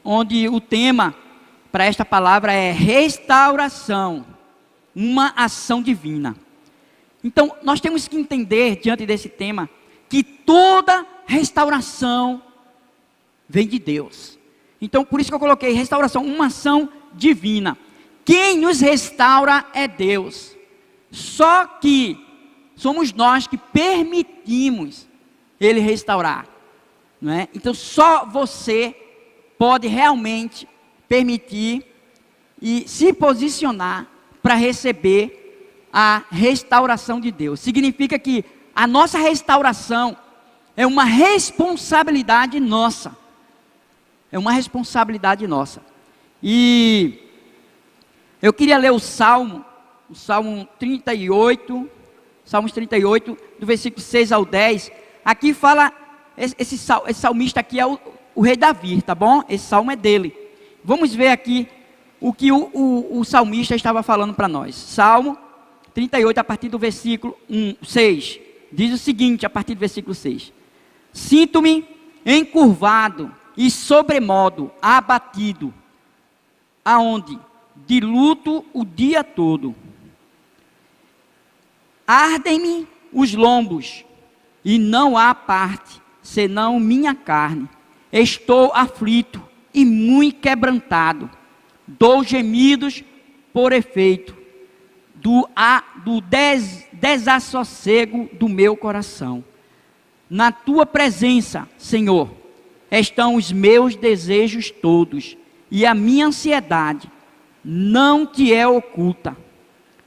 onde o tema para esta palavra é restauração, uma ação divina. Então, nós temos que entender, diante desse tema, que toda restauração vem de Deus. Então, por isso que eu coloquei restauração, uma ação divina. Quem nos restaura é Deus. Só que somos nós que permitimos Ele restaurar, não é? Então, só você pode realmente permitir e se posicionar para receber a restauração de Deus. Significa que a nossa restauração é uma responsabilidade nossa. É uma responsabilidade nossa. E eu queria ler o Salmo 38, Salmos 38, do versículo 6 ao 10. Aqui fala, esse salmista aqui é o rei Davi, tá bom? Esse salmo é dele. Vamos ver aqui o que o salmista estava falando para nós. Salmo 38, a partir do versículo 6. Diz o seguinte, a partir do versículo 6. Sinto-me encurvado e sobremodo abatido, aonde? De luto o dia todo. Ardem-me os lombos, e não há parte, senão minha carne. Estou aflito e muito quebrantado. Dou gemidos por efeito do desassossego do meu coração. Na tua presença, Senhor, estão os meus desejos todos, e a minha ansiedade não te é oculta.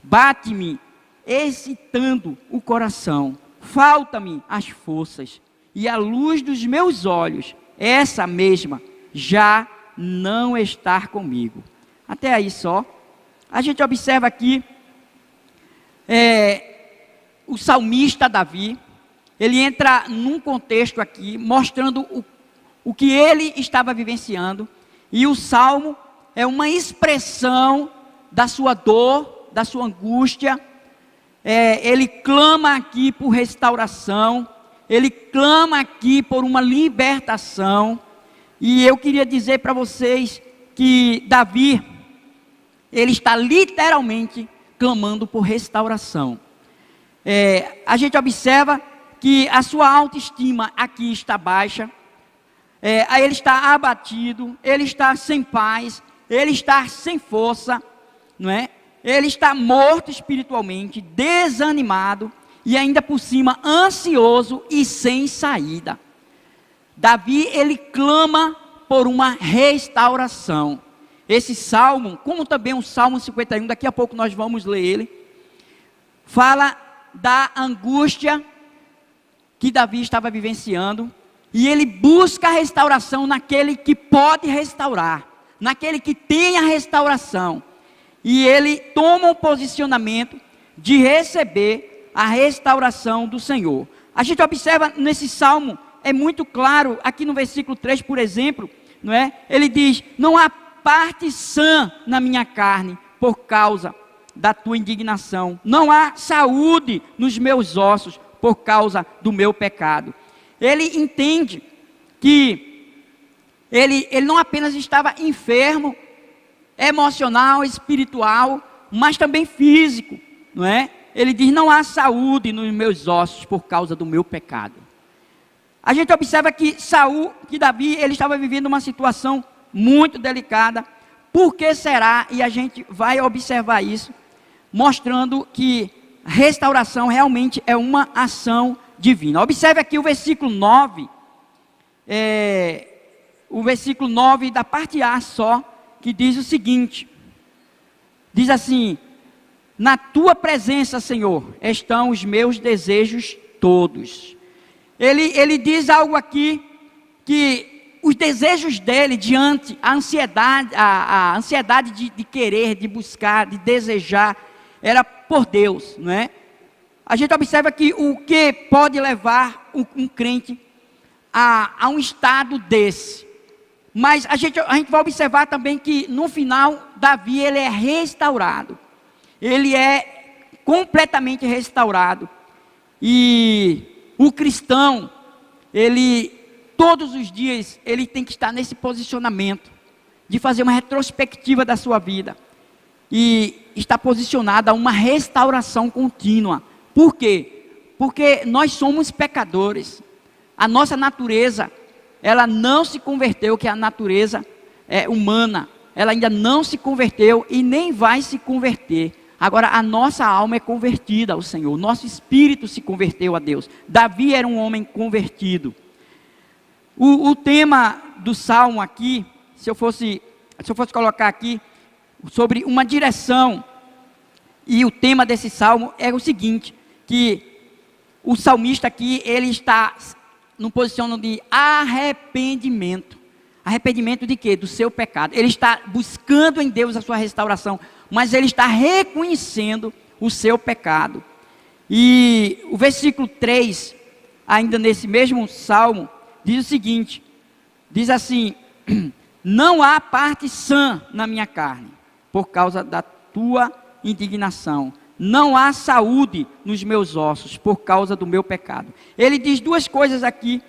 Bate-me, excitando o coração, falta-me as forças, e a luz dos meus olhos, essa mesma, já não está comigo. Até aí só. A gente observa aqui, o salmista Davi, ele entra num contexto aqui, mostrando o que ele estava vivenciando, e o salmo é uma expressão da sua dor, da sua angústia. Ele clama aqui por restauração, ele clama aqui por uma libertação, e eu queria dizer para vocês que Davi, ele está literalmente clamando por restauração. A gente observa que a sua autoestima aqui está baixa, ele está abatido, ele está sem paz, ele está sem força, não é? Ele está morto espiritualmente, desanimado e ainda por cima ansioso e sem saída. Davi, ele clama por uma restauração. Esse salmo, como também o Salmo 51, daqui a pouco nós vamos ler ele, fala da angústia que Davi estava vivenciando, e ele busca a restauração naquele que pode restaurar, naquele que tem a restauração. E ele toma um posicionamento de receber a restauração do Senhor. A gente observa nesse salmo, é muito claro, aqui no versículo 3, por exemplo, não é? Ele diz: não há parte sã na minha carne, por causa da tua indignação. Não há saúde nos meus ossos, por causa do meu pecado. Ele entende que ele não apenas estava enfermo, emocional, espiritual, mas também físico, não é? Ele diz: não há saúde nos meus ossos por causa do meu pecado. A gente observa que Davi, ele estava vivendo uma situação muito delicada. Por que será? E a gente vai observar isso, mostrando que restauração realmente é uma ação divina. Observe aqui o versículo 9, o versículo 9 da parte A só, que diz o seguinte, diz assim: na tua presença, Senhor, estão os meus desejos todos. Ele diz algo aqui, que os desejos dele diante a ansiedade de querer, de buscar, de desejar, era por Deus, não é? A gente observa que o que pode levar um crente a um estado desse. Mas a gente vai observar também que no final, Davi, ele é restaurado. Ele é completamente restaurado. E o cristão, ele todos os dias ele tem que estar nesse posicionamento, de fazer uma retrospectiva da sua vida, e estar posicionado a uma restauração contínua. Por quê? Porque nós somos pecadores, a nossa natureza, ela não se converteu, que é a natureza humana, ela ainda não se converteu e nem vai se converter. Agora a nossa alma é convertida ao Senhor, nosso espírito se converteu a Deus. Davi era um homem convertido. O tema do salmo aqui, se eu fosse colocar aqui, sobre uma direção, e o tema desse salmo é o seguinte, que o salmista aqui, ele está no posicionamento de arrependimento. Arrependimento de quê? Do seu pecado. Ele está buscando em Deus a sua restauração, mas ele está reconhecendo o seu pecado. E o versículo 3, ainda nesse mesmo salmo, diz o seguinte, diz assim: não há parte sã na minha carne, por causa da tua indignação. Não há saúde nos meus ossos, por causa do meu pecado. Ele diz duas coisas aqui,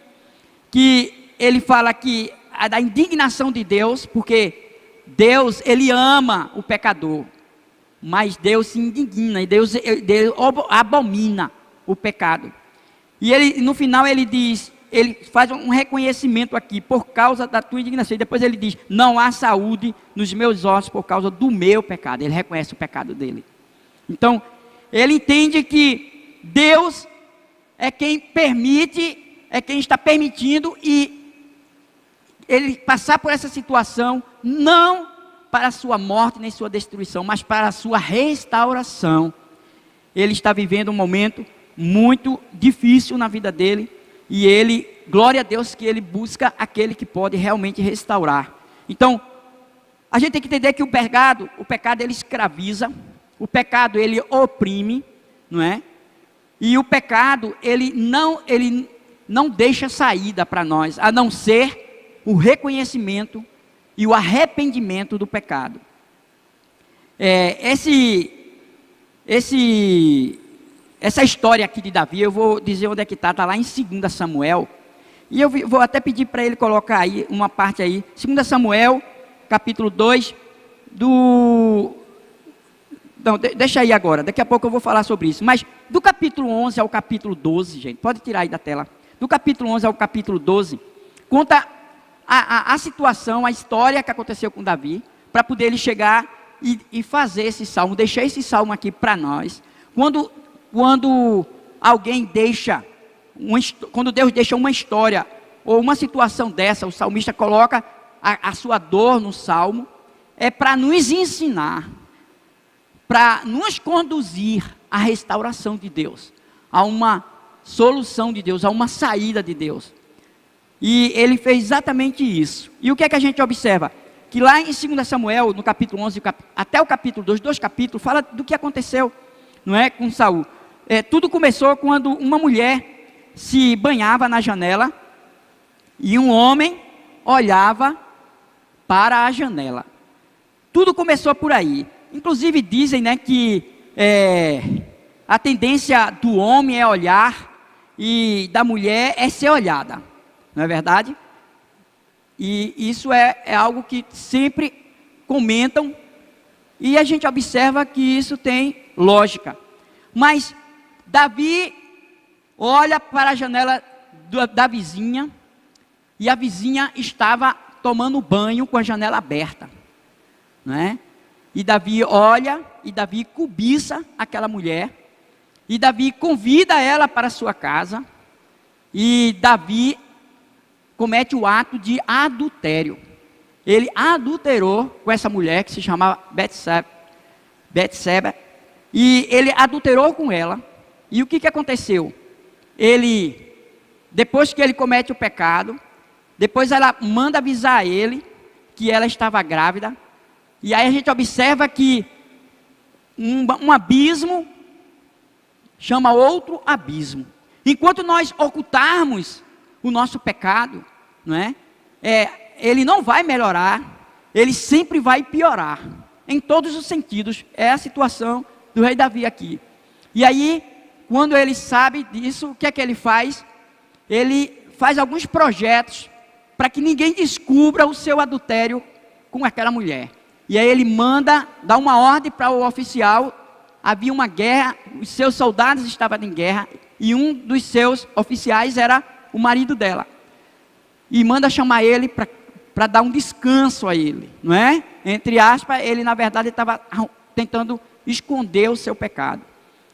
que ele fala que a da indignação de Deus, porque Deus, ele ama o pecador, mas Deus se indigna, e Deus abomina o pecado. E ele, no final ele diz, ele faz um reconhecimento aqui, por causa da tua indignação, e depois ele diz, não há saúde nos meus ossos, por causa do meu pecado. Ele reconhece o pecado dele. Então, ele entende que Deus é quem permite, é quem está permitindo, e ele passar por essa situação, não para a sua morte nem sua destruição, mas para a sua restauração. Ele está vivendo um momento muito difícil na vida dele, e ele, glória a Deus, que ele busca aquele que pode realmente restaurar. Então, a gente tem que entender que o pecado ele escraviza, o pecado ele oprime, não é? E o pecado ele não deixa saída para nós, a não ser o reconhecimento e o arrependimento do pecado. Essa história aqui de Davi, eu vou dizer onde é que está lá em 2 Samuel, e eu vou até pedir para ele colocar aí, uma parte aí, 2 Samuel, capítulo 2, não, deixa aí agora, daqui a pouco eu vou falar sobre isso, mas do capítulo 11 ao capítulo 12, gente, pode tirar aí da tela, do capítulo 11 ao capítulo 12, conta a situação, a história que aconteceu com Davi, para poder ele chegar e fazer esse salmo, deixar esse salmo aqui para nós. Quando alguém deixa, quando Deus deixa uma história, ou uma situação dessa, o salmista coloca a sua dor no salmo, é para nos ensinar, para nos conduzir à restauração de Deus, a uma solução de Deus, a uma saída de Deus. E ele fez exatamente isso. E o que é que a gente observa? Que lá em 2 Samuel, no capítulo 11, até o capítulo 2, 2 capítulos, fala do que aconteceu, não é, com Saul. Tudo começou quando uma mulher se banhava na janela, e um homem olhava para a janela. Tudo começou por aí. Inclusive dizem, né, que a tendência do homem é olhar, e da mulher é ser olhada. Não é verdade? E isso é algo que sempre comentam, e a gente observa que isso tem lógica. Mas Davi olha para a janela da vizinha, e a vizinha estava tomando banho com a janela aberta, não é? E Davi olha, e Davi cobiça aquela mulher, e Davi convida ela para a sua casa, e Davi comete o ato de adultério. Ele adulterou com essa mulher que se chamava Betseba, e ele adulterou com ela. E o que aconteceu? Depois que ele comete o pecado, depois ela manda avisar ele que ela estava grávida, e aí a gente observa que um abismo chama outro abismo. Enquanto nós ocultarmos o nosso pecado, não é? Ele não vai melhorar, ele sempre vai piorar, em todos os sentidos. É a situação do rei Davi aqui. E aí, quando ele sabe disso, o que é que ele faz? Ele faz alguns projetos para que ninguém descubra o seu adultério com aquela mulher. E aí ele dá uma ordem para o oficial. Havia uma guerra, os seus soldados estavam em guerra, e um dos seus oficiais era o marido dela. E manda chamar ele para dar um descanso a ele, não é? Entre aspas, ele na verdade estava tentando esconder o seu pecado.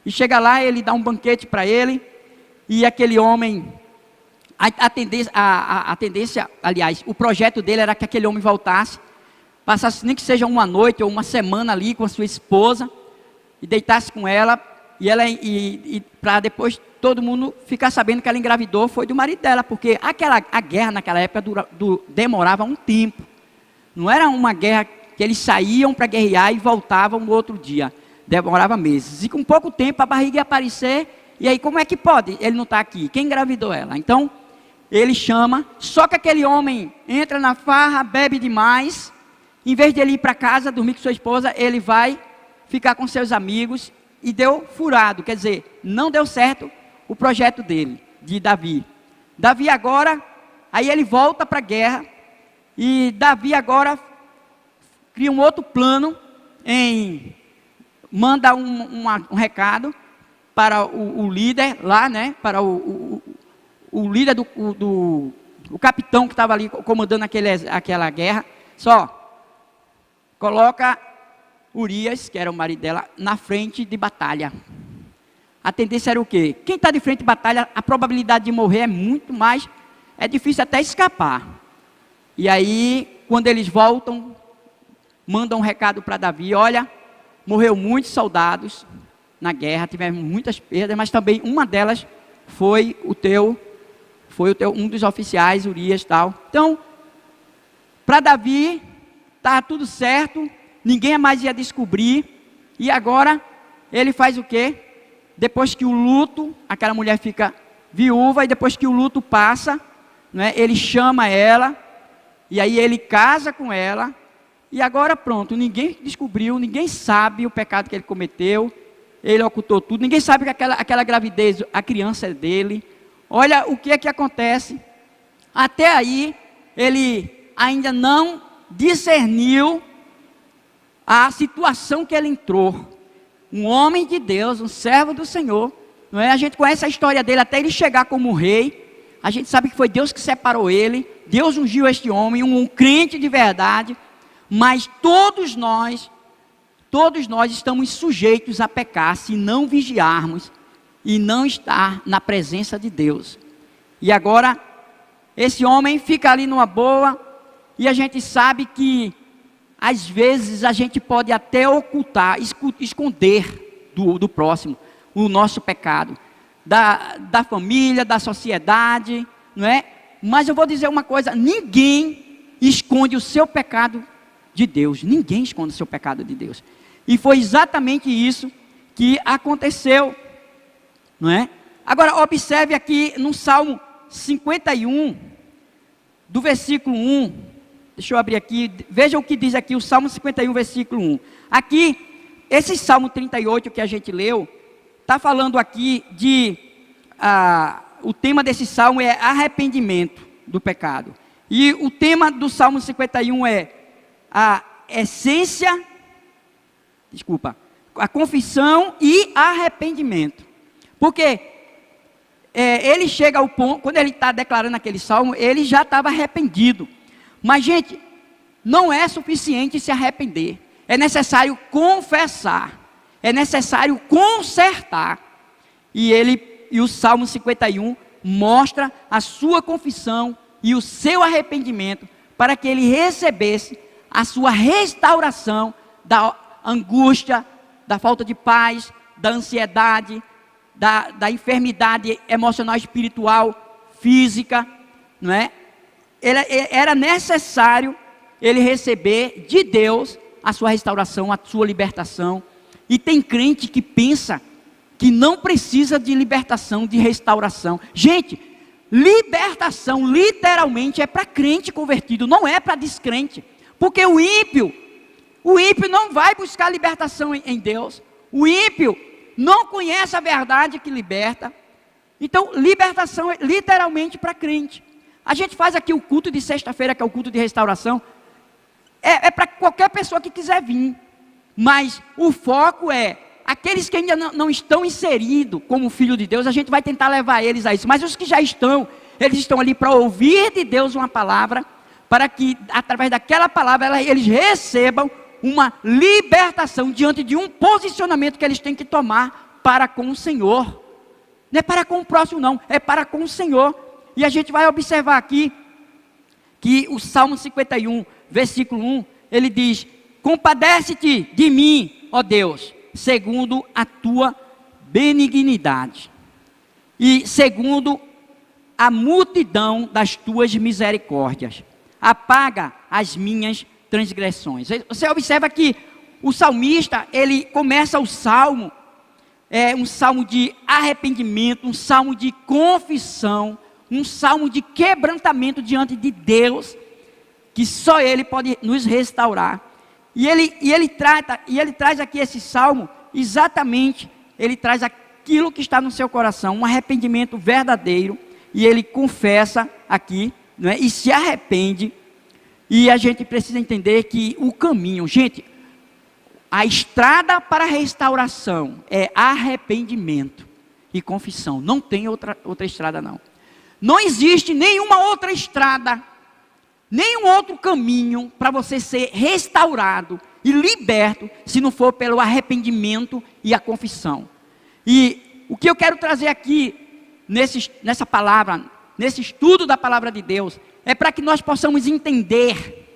E chega lá, ele dá um banquete para ele, e aquele homem, a tendência, aliás, o projeto dele era que aquele homem voltasse, passasse nem que seja uma noite ou uma semana ali com a sua esposa, e deitasse com ela, e para depois todo mundo ficar sabendo que ela engravidou foi do marido dela, porque a guerra naquela época demorava um tempo. Não era uma guerra que eles saíam para guerrear e voltavam no outro dia. Demorava meses. E com pouco tempo a barriga ia aparecer, e aí como é que pode? Ele não está aqui. Quem engravidou ela? Então, ele chama, só que aquele homem entra na farra, bebe demais, em vez de ele ir para casa, dormir com sua esposa, ele vai ficar com seus amigos, e deu furado, quer dizer, não deu certo o projeto dele, de Davi. Davi agora, aí ele volta para a guerra, e Davi agora cria um outro plano, manda um recado para o líder lá, né, para o líder o capitão que estava ali comandando aquela guerra, coloca Urias, que era o marido dela, na frente de batalha. A tendência era o quê? Quem está de frente de batalha, a probabilidade de morrer é muito mais, é difícil até escapar. E aí, quando eles voltam, mandam um recado para Davi, olha, morreu muitos soldados na guerra, tivemos muitas perdas, mas também uma delas foi um dos oficiais, Urias e tal. Então, para Davi, estava tudo certo, ninguém mais ia descobrir, e agora ele faz o quê? Depois que o luto, aquela mulher fica viúva, e depois que o luto passa, né, ele chama ela, e aí ele casa com ela, e agora pronto, ninguém descobriu, ninguém sabe o pecado que ele cometeu, ele ocultou tudo, ninguém sabe que aquela gravidez, a criança é dele. Olha o que é que acontece. Até aí, ele ainda não discerniu a situação que ele entrou. Um homem de Deus, um servo do Senhor, não é? A gente conhece a história dele até ele chegar como rei. A gente sabe que foi Deus que separou ele, Deus ungiu este homem, um crente de verdade. Mas todos nós estamos sujeitos a pecar se não vigiarmos e não estar na presença de Deus. E agora esse homem fica ali numa boa, e a gente sabe que às vezes a gente pode até ocultar, esconder do próximo o nosso pecado, da família, da sociedade, não é? Mas eu vou dizer uma coisa, ninguém esconde o seu pecado de Deus, ninguém esconde o seu pecado de Deus. E foi exatamente isso que aconteceu, não é? Agora observe aqui no Salmo 51, do versículo 1, deixa eu abrir aqui, veja o que diz aqui o Salmo 51, versículo 1. Aqui, esse Salmo 38 que a gente leu, está falando aqui o tema desse Salmo é arrependimento do pecado. E o tema do Salmo 51 é a confissão e arrependimento. Porque ele chega ao ponto, quando ele está declarando aquele Salmo, ele já estava arrependido. Mas, gente, não é suficiente se arrepender. É necessário confessar. É necessário consertar. E o Salmo 51 mostra a sua confissão e o seu arrependimento para que ele recebesse a sua restauração da angústia, da falta de paz, da ansiedade, da enfermidade emocional, espiritual, física, não é? Era necessário ele receber de Deus a sua restauração, a sua libertação. E tem crente que pensa que não precisa de libertação, de restauração. Gente, libertação literalmente é para crente convertido, não é para descrente. Porque o ímpio não vai buscar libertação em Deus. O ímpio não conhece a verdade que liberta. Então, libertação é literalmente para crente. A gente faz aqui o culto de sexta-feira, que é o culto de restauração. É para qualquer pessoa que quiser vir. Mas o foco é, aqueles que ainda não estão inseridos como filho de Deus, a gente vai tentar levar eles a isso. Mas os que já estão, eles estão ali para ouvir de Deus uma palavra, para que através daquela palavra eles recebam uma libertação diante de um posicionamento que eles têm que tomar para com o Senhor. Não é para com o próximo não, é para com o Senhor. E a gente vai observar aqui, que o Salmo 51, versículo 1, ele diz: compadece-te de mim, ó Deus, segundo a tua benignidade, e segundo a multidão das tuas misericórdias, apaga as minhas transgressões. Você observa que o salmista, ele começa o salmo, um salmo de arrependimento, um salmo de confissão, um salmo de quebrantamento diante de Deus, que só Ele pode nos restaurar. E ele traz aqui esse salmo, exatamente, ele traz aquilo que está no seu coração, um arrependimento verdadeiro, e ele confessa aqui, não é? E se arrepende. E a gente precisa entender que o caminho, gente, a estrada para a restauração é arrependimento e confissão. Não tem outra estrada não. Não existe nenhuma outra estrada, nenhum outro caminho para você ser restaurado e liberto, se não for pelo arrependimento e a confissão. E o que eu quero trazer aqui, nessa palavra, nesse estudo da palavra de Deus, é para que nós possamos entender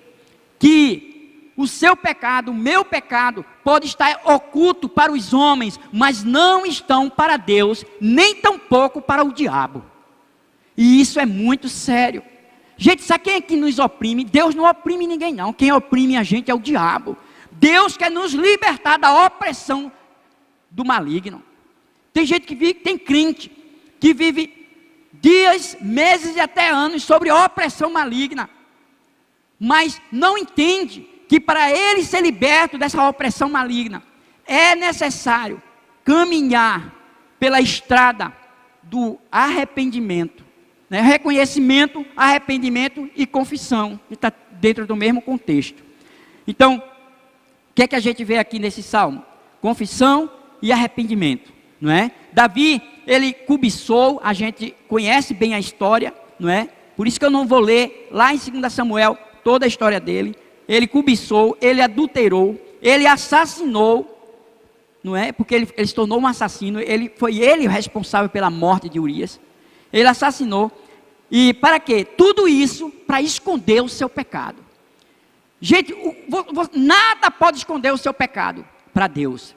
que o seu pecado, o meu pecado, pode estar oculto para os homens, mas não estão para Deus, nem tampouco para o diabo. E isso é muito sério. Gente, sabe quem é que nos oprime? Deus não oprime ninguém não. Quem oprime a gente é o diabo. Deus quer nos libertar da opressão do maligno. Tem gente que vive, tem crente que vive dias, meses e até anos sobre opressão maligna, mas não entende que para ele ser liberto dessa opressão maligna, é necessário caminhar pela estrada do arrependimento, né? Reconhecimento, arrependimento e confissão, que está dentro do mesmo contexto. Então, o que é que a gente vê aqui nesse salmo? Confissão e arrependimento, não é? Davi, ele cobiçou, a gente conhece bem a história, não é? Por isso que eu não vou ler lá em 2 Samuel toda a história dele. Ele cobiçou, ele adulterou, ele assassinou, não é? Porque ele se tornou um assassino, foi ele o responsável pela morte de Urias. Ele assassinou, e para quê? Tudo isso para esconder o seu pecado. Gente, nada pode esconder o seu pecado para Deus.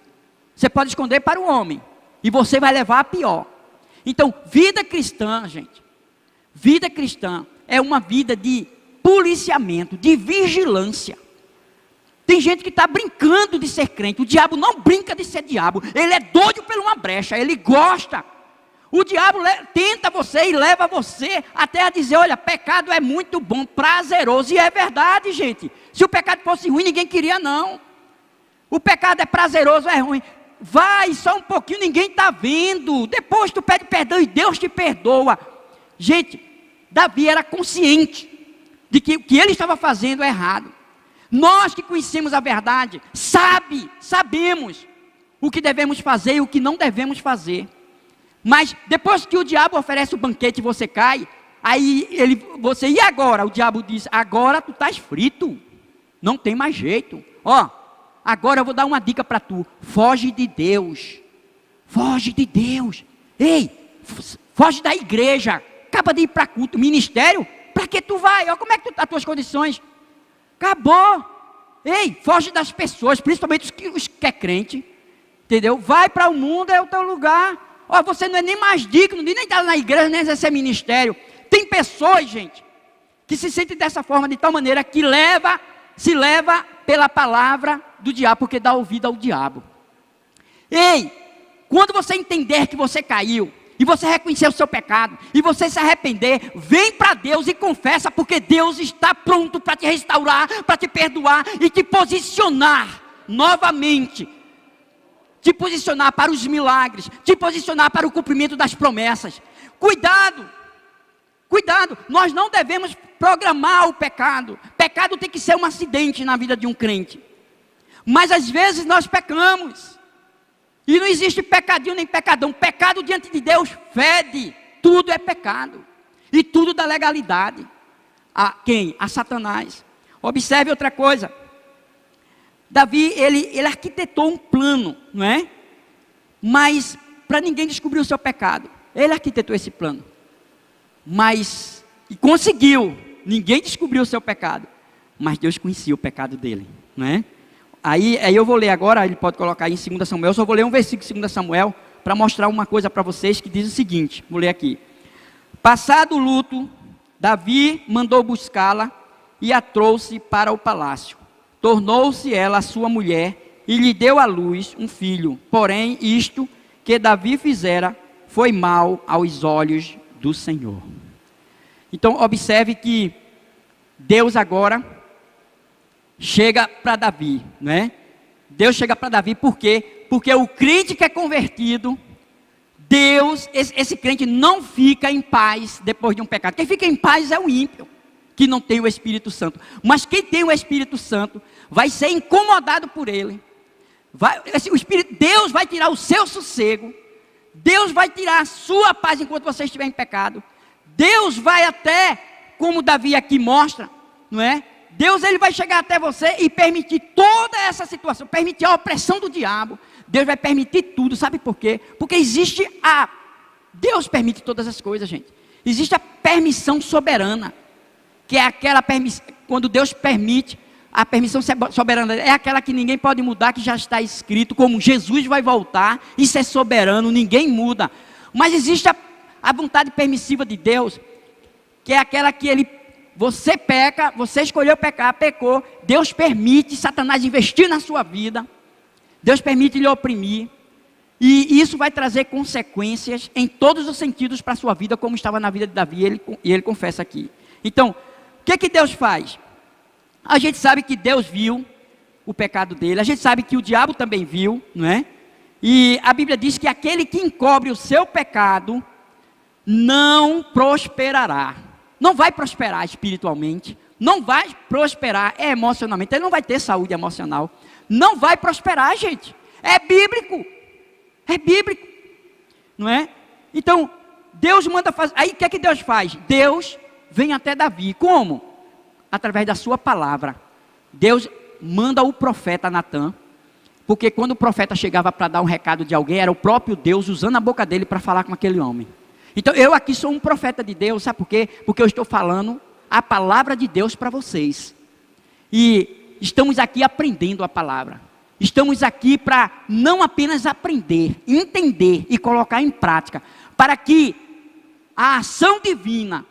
Você pode esconder para o homem, e você vai levar a pior. Então, vida cristã, gente, vida cristã é uma vida de policiamento, de vigilância. Tem gente que está brincando de ser crente. O diabo não brinca de ser diabo. Ele é doido por uma brecha, ele gosta. O diabo tenta você e leva você até a dizer: olha, pecado é muito bom, prazeroso. E é verdade, gente. Se o pecado fosse ruim, ninguém queria não. O pecado é prazeroso, é ruim. Vai, só um pouquinho, ninguém está vendo. Depois tu pede perdão e Deus te perdoa. Gente, Davi era consciente de que o que ele estava fazendo é errado. Nós que conhecemos a verdade, sabemos o que devemos fazer e o que não devemos fazer. Mas depois que o diabo oferece o banquete e você cai, aí você, e agora? O diabo diz: agora tu estás frito, não tem mais jeito. Ó, agora eu vou dar uma dica para tu: foge de Deus, foge de Deus. Ei, foge da igreja, acaba de ir para culto, ministério, para que tu vai? Olha como é que as tuas condições. Acabou. Ei, foge das pessoas, principalmente os que é crente, entendeu? Vai para o mundo, é o teu lugar. Ó, você não é nem mais digno de nem estar na igreja, nem exercer ministério. Tem pessoas, gente, que se sentem dessa forma, de tal maneira que se leva pela palavra do diabo, porque dá ouvido ao diabo. Ei, quando você entender que você caiu, e você reconhecer o seu pecado, e você se arrepender, vem para Deus e confessa, porque Deus está pronto para te restaurar, para te perdoar e te posicionar novamente. Te posicionar para os milagres, te posicionar para o cumprimento das promessas. Cuidado, cuidado, nós não devemos programar o pecado. Pecado tem que ser um acidente na vida de um crente. Mas às vezes nós pecamos. E não existe pecadinho nem pecadão. Pecado diante de Deus fede. Tudo é pecado. E tudo da legalidade. A quem? A Satanás. Observe outra coisa. Davi, ele arquitetou um plano, não é? Mas para ninguém descobrir o seu pecado. Ele arquitetou esse plano. Mas, e conseguiu. Ninguém descobriu o seu pecado. Mas Deus conhecia o pecado dele, não é? Aí eu vou ler agora, ele pode colocar aí em 2 Samuel, só vou ler um versículo de 2 Samuel, para mostrar uma coisa para vocês, que diz o seguinte, vou ler aqui. Passado o luto, Davi mandou buscá-la, e a trouxe para o palácio. Tornou-se ela a sua mulher, e lhe deu à luz um filho. Porém, isto que Davi fizera, foi mal aos olhos do Senhor. Então, observe que Deus agora chega para Davi, não é? Deus chega para Davi, por quê? Porque o crente que é convertido, Deus, esse crente não fica em paz depois de um pecado. Quem fica em paz é o ímpio, que não tem o Espírito Santo. Mas quem tem o Espírito Santo, vai ser incomodado por ele. Deus vai tirar o seu sossego, Deus vai tirar a sua paz enquanto você estiver em pecado. Deus vai até, como Davi aqui mostra, não é? Deus, ele vai chegar até você e permitir toda essa situação, permitir a opressão do diabo. Deus vai permitir tudo, sabe por quê? Porque existe Deus permite todas as coisas, gente. Existe a permissão soberana, que é aquela permissão, quando Deus permite, a permissão soberana é aquela que ninguém pode mudar, que já está escrito, como Jesus vai voltar, isso é soberano, ninguém muda. Mas existe a vontade permissiva de Deus, que é aquela que você peca, você escolheu pecar, pecou, Deus permite Satanás investir na sua vida, Deus permite lhe oprimir, e isso vai trazer consequências em todos os sentidos para a sua vida, como estava na vida de Davi, e ele confessa aqui. Então, o que Deus faz? A gente sabe que Deus viu o pecado dele, a gente sabe que o diabo também viu, não é? E a Bíblia diz que aquele que encobre o seu pecado, não prosperará. Não vai prosperar espiritualmente, não vai prosperar emocionalmente, ele não vai ter saúde emocional, não vai prosperar, gente. É bíblico, não é? Então, Deus manda fazer. Aí o que é que Deus faz? Deus vem até Davi, como? Através da sua palavra. Deus manda o profeta Natã, porque quando o profeta chegava para dar um recado de alguém, era o próprio Deus usando a boca dele para falar com aquele homem. Então eu aqui sou um profeta de Deus, sabe por quê? Porque eu estou falando a palavra de Deus para vocês. E estamos aqui aprendendo a palavra. Estamos aqui para não apenas aprender, entender e colocar em prática, para que a ação divina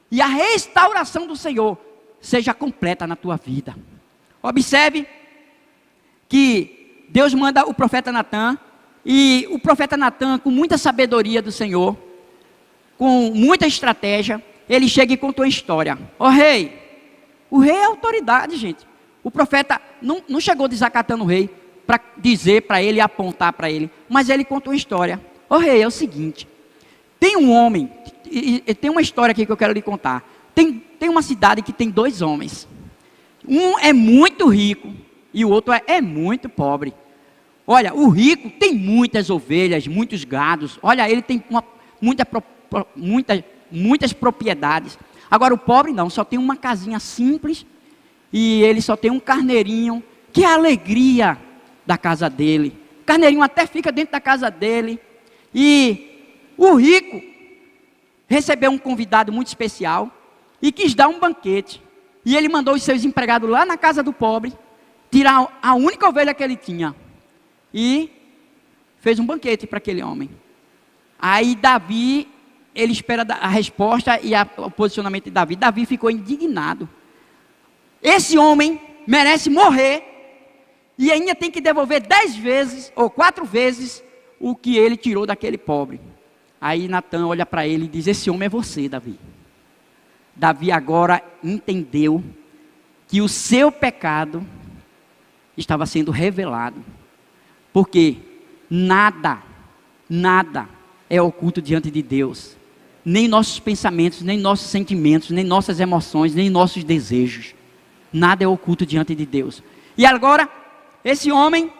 e a restauração do Senhor seja completa na tua vida. Observe que Deus manda o profeta Natã, e o profeta Natã, com muita sabedoria do Senhor, com muita estratégia, ele chega e conta uma história. Ó rei, o rei é autoridade, gente. O profeta não chegou desacatando o rei, para dizer para ele, apontar para ele, mas ele contou uma história. Ó rei, é o seguinte, tem um homem, e tem uma história aqui que eu quero lhe contar. Tem uma cidade que tem 2 homens. Um é muito rico e o outro é muito pobre. Olha, o rico tem muitas ovelhas, muitos gados. Olha, ele tem muitas propriedades. Agora o pobre não, só tem uma casinha simples e ele só tem um carneirinho, que é a alegria da casa dele. O carneirinho até fica dentro da casa dele. E o rico recebeu um convidado muito especial e quis dar um banquete. E ele mandou os seus empregados lá na casa do pobre tirar a única ovelha que ele tinha e fez um banquete para aquele homem. Aí Davi, ele espera a resposta e o posicionamento de Davi. Davi ficou indignado. Esse homem merece morrer e ainda tem que devolver 10 vezes ou 4 vezes o que ele tirou daquele pobre. Aí Natã olha para ele e diz: esse homem é você, Davi. Davi agora entendeu que o seu pecado estava sendo revelado. Porque nada é oculto diante de Deus. nem nossos pensamentos, nem nossos sentimentos, nem nossas emoções, nem nossos desejos. Nada é oculto diante de Deus. E agora, esse homem,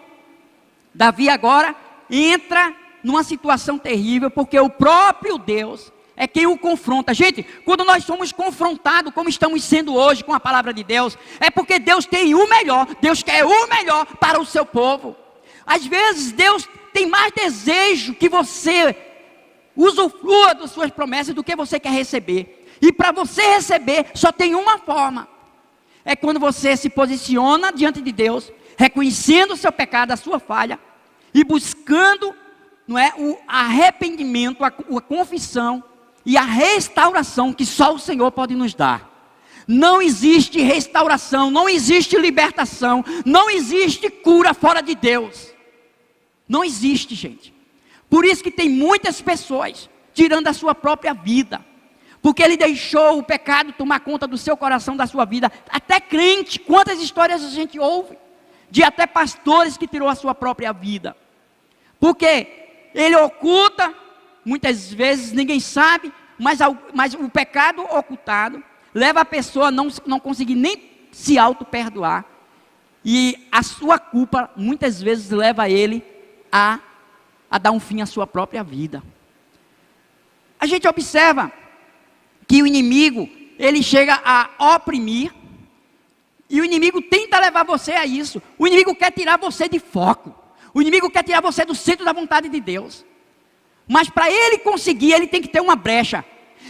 Davi agora, entra numa situação terrível, porque o próprio Deus é quem o confronta. Gente, quando nós somos confrontados, como estamos sendo hoje com a palavra de Deus, é porque Deus tem o melhor, Deus quer o melhor para o seu povo. Às vezes Deus tem mais desejo que você usufrua das suas promessas do que você quer receber. E para você receber, só tem uma forma. É quando você se posiciona diante de Deus, reconhecendo o seu pecado, a sua falha, e buscando, não é, o arrependimento, a confissão e a restauração que só o Senhor pode nos dar. Não existe restauração, não existe libertação, não existe cura fora de Deus. Não existe, gente. Por isso que tem muitas pessoas tirando a sua própria vida, porque ele deixou o pecado tomar conta do seu coração, da sua vida. Até crente, quantas histórias a gente ouve, de até pastores que tirou a sua própria vida, porque ele oculta, muitas vezes ninguém sabe, mas o pecado ocultado leva a pessoa a não conseguir nem se auto-perdoar, e a sua culpa muitas vezes leva ele a dar um fim à sua própria vida. A gente observa que o inimigo, ele chega a oprimir, e o inimigo tenta levar você a isso. O inimigo quer tirar você de foco, o inimigo quer tirar você do centro da vontade de Deus, mas para ele conseguir, ele tem que ter uma brecha,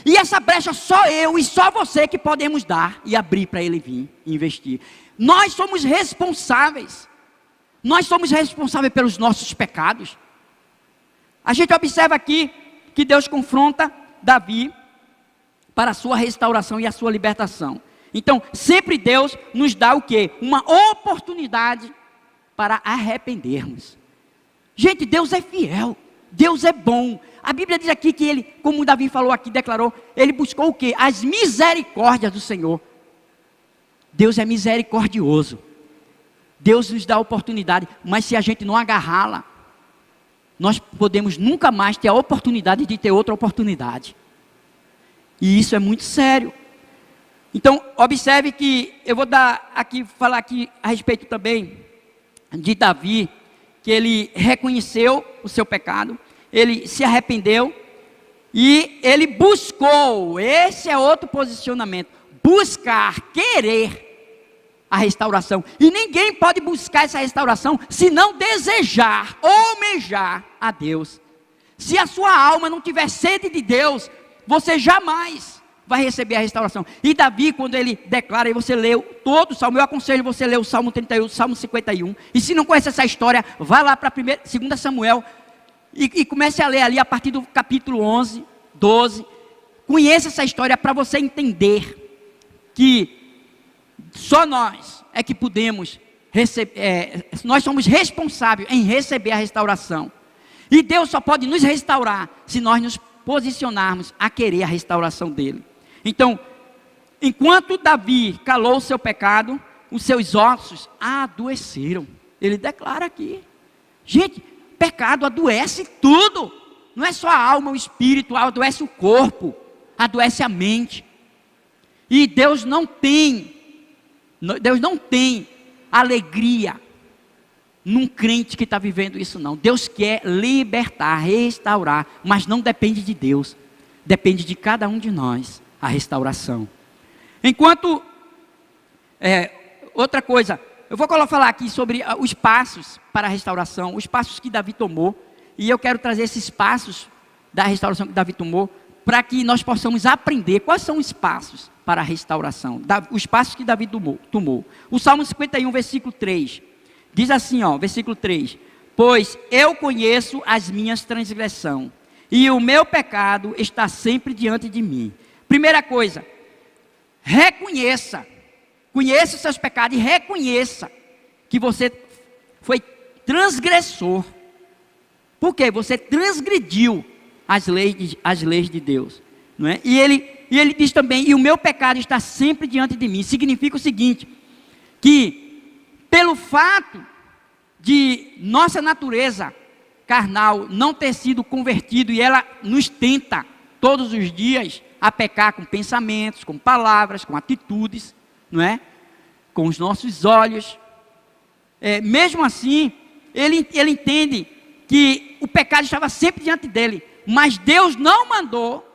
e essa brecha só eu e só você que podemos dar e abrir para ele vir investir. Nós somos responsáveis pelos nossos pecados. A gente observa aqui que Deus confronta Davi para a sua restauração e a sua libertação. Então, sempre Deus nos dá o quê? Uma oportunidade para arrependermos. Gente, Deus é fiel, Deus é bom. A Bíblia diz aqui que ele, como Davi falou aqui, declarou, ele buscou o quê? As misericórdias do Senhor. Deus é misericordioso. Deus nos dá a oportunidade, mas se a gente não agarrá-la, nós podemos nunca mais ter a oportunidade de ter outra oportunidade. E isso é muito sério. Então, observe que eu vou falar aqui a respeito também de Davi, que ele reconheceu o seu pecado, ele se arrependeu e ele buscou. Esse é outro posicionamento: buscar, querer a restauração. E ninguém pode buscar essa restauração se não desejar, almejar a Deus. Se a sua alma não tiver sede de Deus, você jamais vai receber a restauração. E Davi, quando ele declara, e você leu todo o Salmo, eu aconselho você a ler o Salmo 31, o Salmo 51, e se não conhece essa história, vá lá para 2 Samuel, e comece a ler ali a partir do capítulo 11, 12, conheça essa história para você entender que só nós é que podemos receber, nós somos responsáveis em receber a restauração, e Deus só pode nos restaurar se nós nos posicionarmos a querer a restauração dele. Então, enquanto Davi calou o seu pecado, os seus ossos adoeceram. Ele declara aqui, gente, pecado adoece tudo, não é só a alma, o espírito, adoece o corpo, adoece a mente. E Deus não tem alegria num crente que está vivendo isso, não. Deus quer libertar, restaurar, mas não depende de Deus, depende de cada um de nós a restauração. Enquanto, outra coisa, eu vou falar aqui sobre os passos para a restauração, os passos que Davi tomou, e eu quero trazer esses passos da restauração que Davi tomou, para que nós possamos aprender quais são os passos para a restauração, os passos que Davi tomou. O Salmo 51, versículo 3, diz assim, versículo 3, pois eu conheço as minhas transgressões, e o meu pecado está sempre diante de mim. Primeira coisa, conheça os seus pecados e reconheça que você foi transgressor. Por quê? Você transgrediu as leis de Deus, não é? E ele diz também, e o meu pecado está sempre diante de mim. Significa o seguinte, que pelo fato de nossa natureza carnal não ter sido convertido, e ela nos tenta todos os dias a pecar com pensamentos, com palavras, com atitudes, não é? Com os nossos olhos. Mesmo assim, ele entende que o pecado estava sempre diante dele, mas Deus não mandou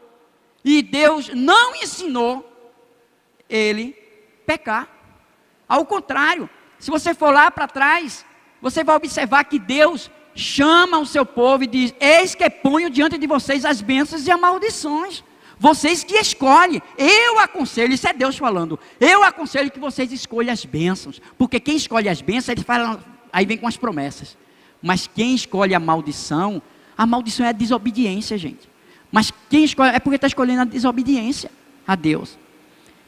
e Deus não ensinou ele pecar. Ao contrário, se você for lá para trás, você vai observar que Deus chama o seu povo e diz: eis que ponho diante de vocês as bênçãos e as maldições. Vocês que escolhem. Eu aconselho, isso é Deus falando, eu aconselho que vocês escolham as bênçãos, porque quem escolhe as bênçãos, ele fala, aí vem com as promessas. Mas quem escolhe a maldição é a desobediência, gente. Mas quem escolhe, é porque está escolhendo a desobediência a Deus.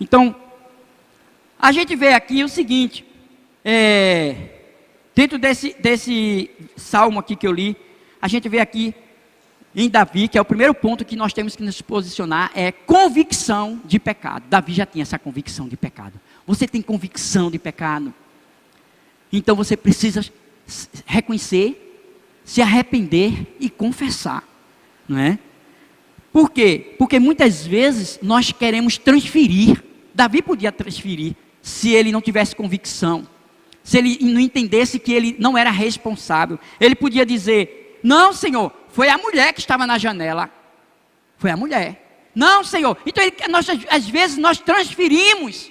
Então, a gente vê aqui o seguinte, dentro desse salmo aqui que eu li, a gente vê aqui em Davi, que é o primeiro ponto que nós temos que nos posicionar, é convicção de pecado. Davi já tinha essa convicção de pecado. Você tem convicção de pecado? Então você precisa reconhecer, se arrepender e confessar, não é? Por quê? Porque muitas vezes nós queremos transferir. Davi podia transferir se ele não tivesse convicção, se ele não entendesse que ele não era responsável. Ele podia dizer: não, Senhor, foi a mulher que estava na janela. Foi a mulher. Não, Senhor. Então, às vezes nós transferimos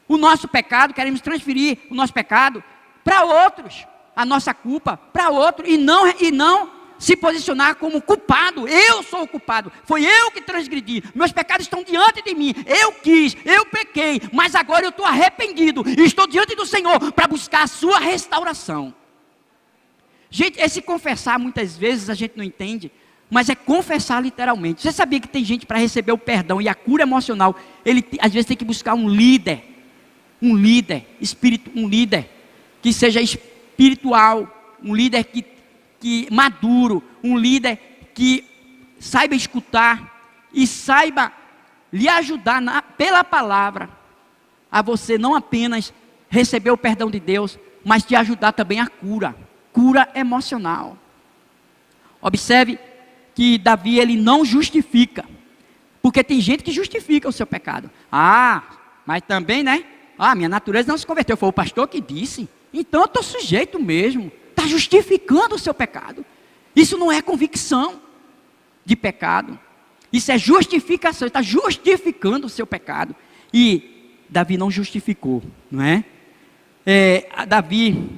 o nosso pecado, queremos transferir o nosso pecado para outros, a nossa culpa para outro, e não se posicionar como culpado. Eu sou o culpado, foi eu que transgredi, meus pecados estão diante de mim, eu quis, eu pequei, mas agora eu estou arrependido, e estou diante do Senhor para buscar a sua restauração. Gente, esse confessar muitas vezes a gente não entende, mas é confessar literalmente. Você sabia que tem gente para receber o perdão e a cura emocional, ele às vezes tem que buscar um líder que seja espiritual, um líder que maduro, um líder que saiba escutar e saiba lhe ajudar pela palavra a você não apenas receber o perdão de Deus, mas te ajudar também a cura emocional. Observe que Davi, ele não justifica, porque tem gente que justifica o seu pecado. Mas também, né? Minha natureza não se converteu, foi o pastor que disse, então eu estou sujeito mesmo. Está justificando o seu pecado. Isso não é convicção de pecado, isso é justificação. Está justificando o seu pecado. E Davi não justificou, não é? Davi,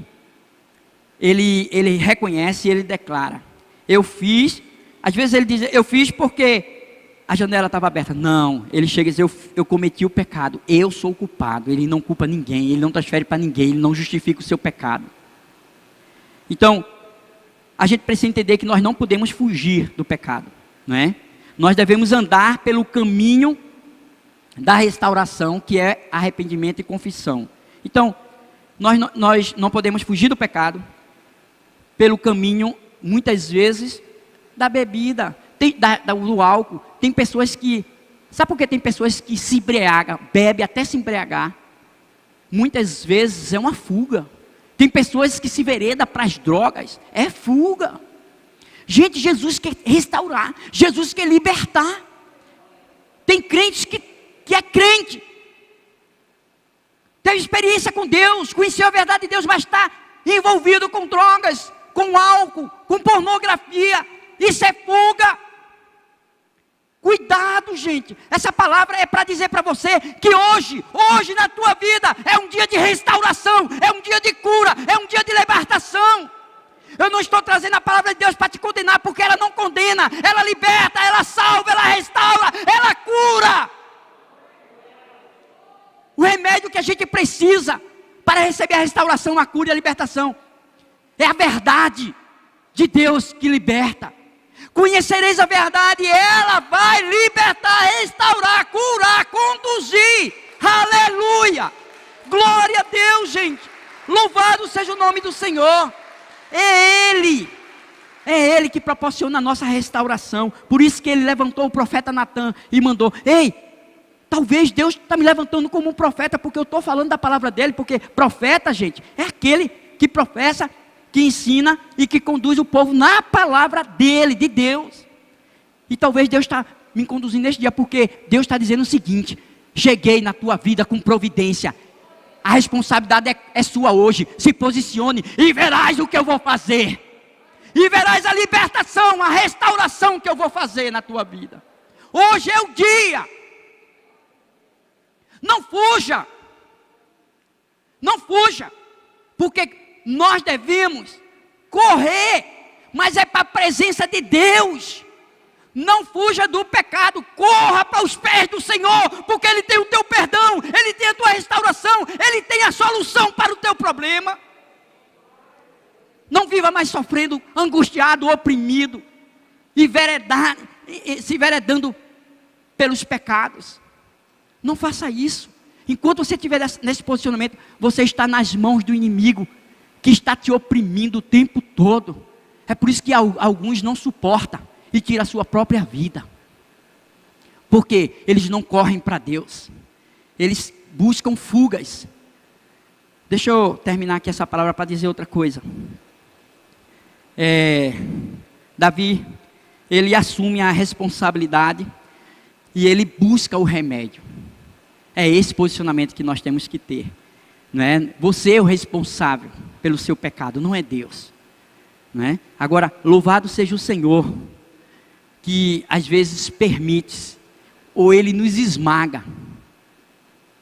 ele reconhece, ele declara: eu fiz. Às vezes ele diz: eu fiz porque a janela estava aberta. Não, ele chega e diz: eu cometi o pecado, eu sou o culpado. Ele não culpa ninguém, ele não transfere para ninguém, ele não justifica o seu pecado. Então, a gente precisa entender que nós não podemos fugir do pecado, não é? Nós devemos andar pelo caminho da restauração, que é arrependimento e confissão. Então, nós não podemos fugir do pecado pelo caminho, muitas vezes, da bebida, do álcool. Tem pessoas que... Sabe por que tem pessoas que se embriagam, bebe até se embriagar? Muitas vezes é uma fuga. Tem pessoas que se veredam para as drogas, é fuga. Gente, Jesus quer restaurar, Jesus quer libertar. Tem crentes que é crente, teve experiência com Deus, conheceu a verdade de Deus, mas está envolvido com drogas, com álcool, com pornografia. Isso é fuga. Cuidado, gente. Essa palavra é para dizer para você que hoje na tua vida é um dia de restauração, é um dia de cura, é um dia de libertação. Eu não estou trazendo a palavra de Deus para te condenar, porque ela não condena, ela liberta, ela salva, ela restaura, ela cura. O remédio que a gente precisa para receber a restauração, a cura e a libertação é a verdade de Deus que liberta. Conhecereis a verdade e ela vai libertar, restaurar, curar, conduzir. Aleluia! Glória a Deus, gente. Louvado seja o nome do Senhor. É Ele que proporciona a nossa restauração. Por isso que Ele levantou o profeta Natan e mandou: ei, talvez Deus está me levantando como um profeta, porque eu estou falando da palavra dEle. Porque profeta, gente, é aquele que professa, que ensina e que conduz o povo na palavra dEle, de Deus. E talvez Deus está me conduzindo neste dia, porque Deus está dizendo o seguinte: cheguei na tua vida com providência. A responsabilidade é sua hoje. Se posicione e verás o que eu vou fazer. E verás a libertação, a restauração que eu vou fazer na tua vida. Hoje é o dia. Não fuja. Não fuja. Porque nós devemos correr, mas é para a presença de Deus. Não fuja do pecado, corra para os pés do Senhor, porque Ele tem o teu perdão, Ele tem a tua restauração, Ele tem a solução para o teu problema. Não viva mais sofrendo, angustiado, oprimido, se enveredando pelos pecados. Não faça isso. Enquanto você estiver nesse posicionamento, você está nas mãos do inimigo, que está te oprimindo o tempo todo. É por isso que alguns não suportam e tiram a sua própria vida. Porque eles não correm para Deus. Eles buscam fugas. Deixa eu terminar aqui essa palavra para dizer outra coisa. Davi, ele assume a responsabilidade e ele busca o remédio. É esse posicionamento que nós temos que ter. Não é? Você é o responsável pelo seu pecado, não é Deus. Não é? Agora, louvado seja o Senhor, que às vezes permite, ou Ele nos esmaga.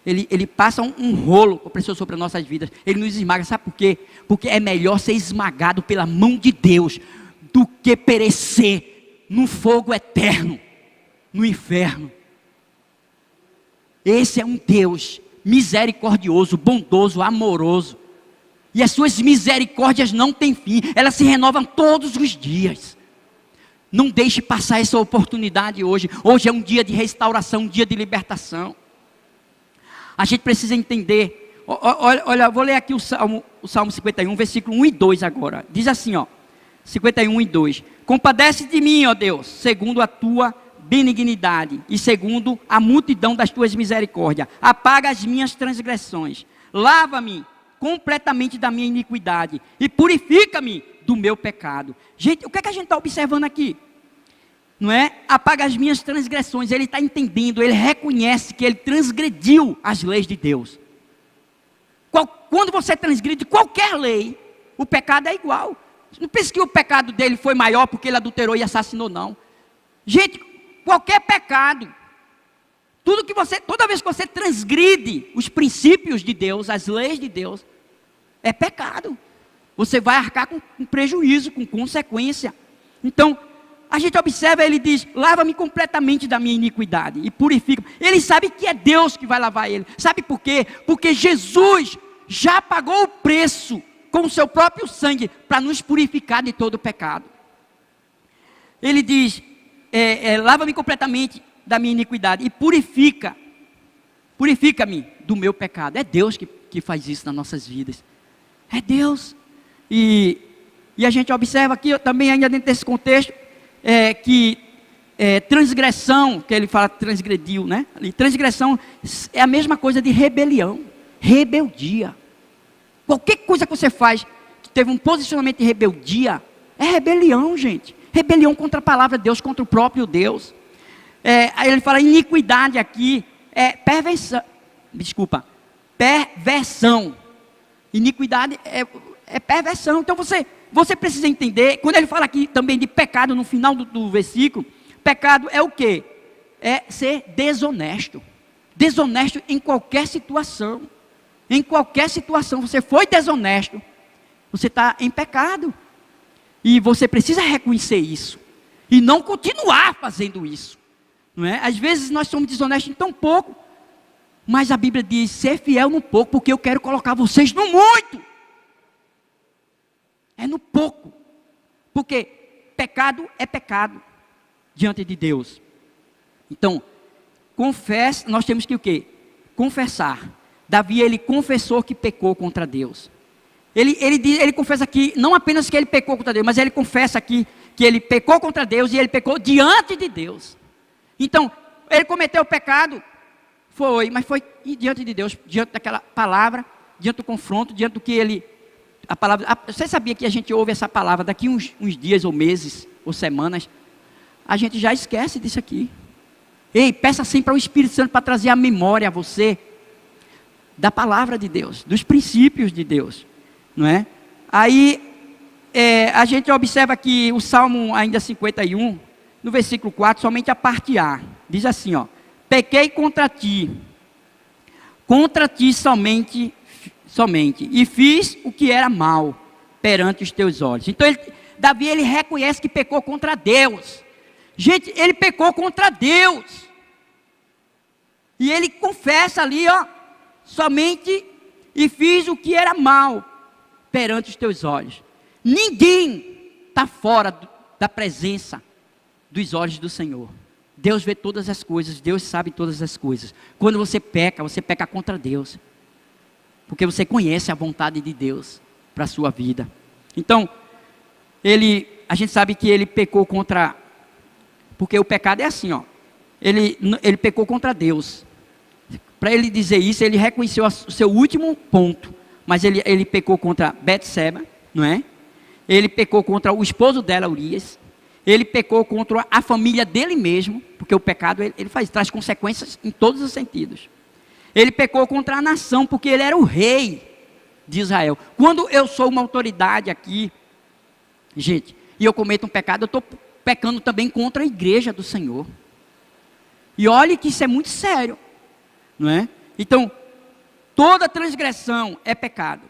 Ele passa um rolo opressor sobre as nossas vidas. Ele nos esmaga, sabe por quê? Porque é melhor ser esmagado pela mão de Deus, do que perecer no fogo eterno, no inferno. Esse é um Deus misericordioso, bondoso, amoroso. E as suas misericórdias não têm fim, elas se renovam todos os dias. Não deixe passar essa oportunidade hoje. Hoje é um dia de restauração, um dia de libertação. A gente precisa entender. Olha, vou ler aqui o Salmo 51, versículo 1 e 2 agora. Diz assim, 51 e 2. Compadece de mim, ó Deus, segundo a tua benignidade e segundo a multidão das tuas misericórdias. Apaga as minhas transgressões. Lava-me completamente da minha iniquidade e purifica-me do meu pecado. Gente, o que é que a gente está observando aqui? Não é? Apaga as minhas transgressões. Ele está entendendo, ele reconhece que ele transgrediu as leis de Deus. Quando você transgride qualquer lei, o pecado é igual. Não pense que o pecado dele foi maior porque ele adulterou e assassinou, não. Gente, qualquer pecado, toda vez que você transgride os princípios de Deus, as leis de Deus, é pecado. Você vai arcar com prejuízo, com consequência. Então, a gente observa, ele diz: lava-me completamente da minha iniquidade e purifica. Ele sabe que é Deus que vai lavar ele. Sabe por quê? Porque Jesus já pagou o preço com o seu próprio sangue para nos purificar de todo o pecado. Ele diz: lava-me completamente da minha iniquidade e purifica-me do meu pecado. É Deus que faz isso nas nossas vidas. É Deus. E a gente observa aqui também, ainda dentro desse contexto, que transgressão, que ele fala transgrediu, né? Transgressão é a mesma coisa de rebelião, rebeldia. Qualquer coisa que você faz que teve um posicionamento de rebeldia, é rebelião, gente. Rebelião contra a palavra de Deus, contra o próprio Deus. Aí ele fala iniquidade aqui, perversão. Iniquidade é perversão. Então você precisa entender, quando ele fala aqui também de pecado no final do versículo, pecado é o quê? É ser desonesto. Desonesto em qualquer situação. Em qualquer situação, você foi desonesto, você está em pecado. E você precisa reconhecer isso. E não continuar fazendo isso. Não é? Às vezes nós somos desonestos em tão pouco. Mas a Bíblia diz: ser fiel no pouco, porque eu quero colocar vocês no muito. É no pouco. Porque pecado é pecado diante de Deus. Então, nós temos que o quê? Confessar. Davi, ele confessou que pecou contra Deus. Ele confessa aqui, não apenas que ele pecou contra Deus, mas ele confessa aqui que ele pecou contra Deus e ele pecou diante de Deus. Então, ele cometeu o pecado, mas foi diante de Deus, diante daquela palavra, diante do confronto, diante do que a palavra. Você sabia que a gente ouve essa palavra daqui uns dias ou meses ou semanas? A gente já esquece disso aqui. Ei, peça sempre ao Espírito Santo para trazer a memória a você da palavra de Deus, dos princípios de Deus, não é? Aí, a gente observa que o Salmo ainda 51, no versículo 4, somente a parte A, diz assim, ó: pequei contra ti somente, e fiz o que era mal perante os teus olhos. Então, Davi, ele reconhece que pecou contra Deus. Gente, ele pecou contra Deus. E ele confessa ali, ó, somente, e fiz o que era mal perante os teus olhos. Ninguém está fora da presença dos olhos do Senhor. Deus vê todas as coisas, Deus sabe todas as coisas. Quando você peca contra Deus, porque você conhece a vontade de Deus para a sua vida. Então, a gente sabe que ele pecou contra, porque o pecado é assim, ó, ele pecou contra Deus. Para ele dizer isso, ele reconheceu o seu último ponto, mas ele pecou contra Betseba, não é? Ele pecou contra o esposo dela, Urias. Ele pecou contra a família dele mesmo, porque o pecado traz consequências em todos os sentidos. Ele pecou contra a nação, porque ele era o rei de Israel. Quando eu sou uma autoridade aqui, gente, e eu cometo um pecado, eu estou pecando também contra a igreja do Senhor. E olhe que isso é muito sério, não é? Então, toda transgressão é pecado.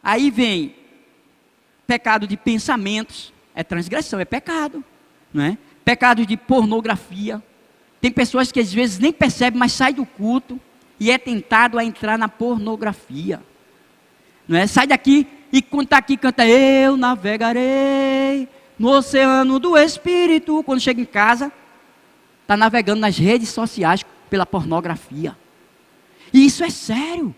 Aí vem pecado de pensamentos, é transgressão, é pecado, não é? Pecado de pornografia. Tem pessoas que às vezes nem percebem, mas sai do culto e é tentado a entrar na pornografia, não é? Sai daqui e quando está aqui canta: eu navegarei no oceano do Espírito. Quando chega em casa, está navegando nas redes sociais pela pornografia. E isso é sério.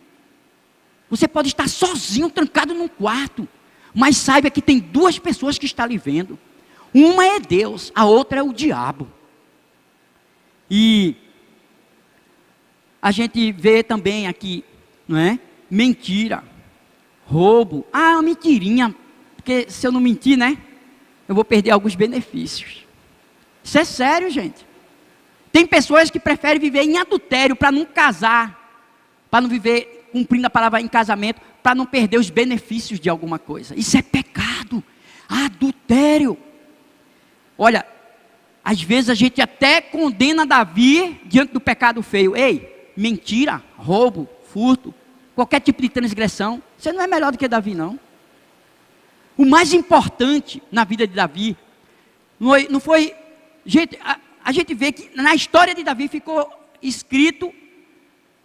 Você pode estar sozinho, trancado num quarto, mas saiba que tem duas pessoas que estão lhe vendo. Uma é Deus, a outra é o diabo. E a gente vê também aqui, não é? Mentira, roubo. Ah, uma mentirinha, porque se eu não mentir, né, eu vou perder alguns benefícios. Isso é sério, gente. Tem pessoas que preferem viver em adultério para não casar, para não viver cumprindo a palavra em casamento, para não perder os benefícios de alguma coisa. Isso é pecado, adultério. Olha, às vezes a gente até condena Davi diante do pecado feio. Ei, mentira, roubo, furto, qualquer tipo de transgressão, você não é melhor do que Davi, não. O mais importante na vida de Davi não foi, gente, a gente vê que na história de Davi ficou escrito,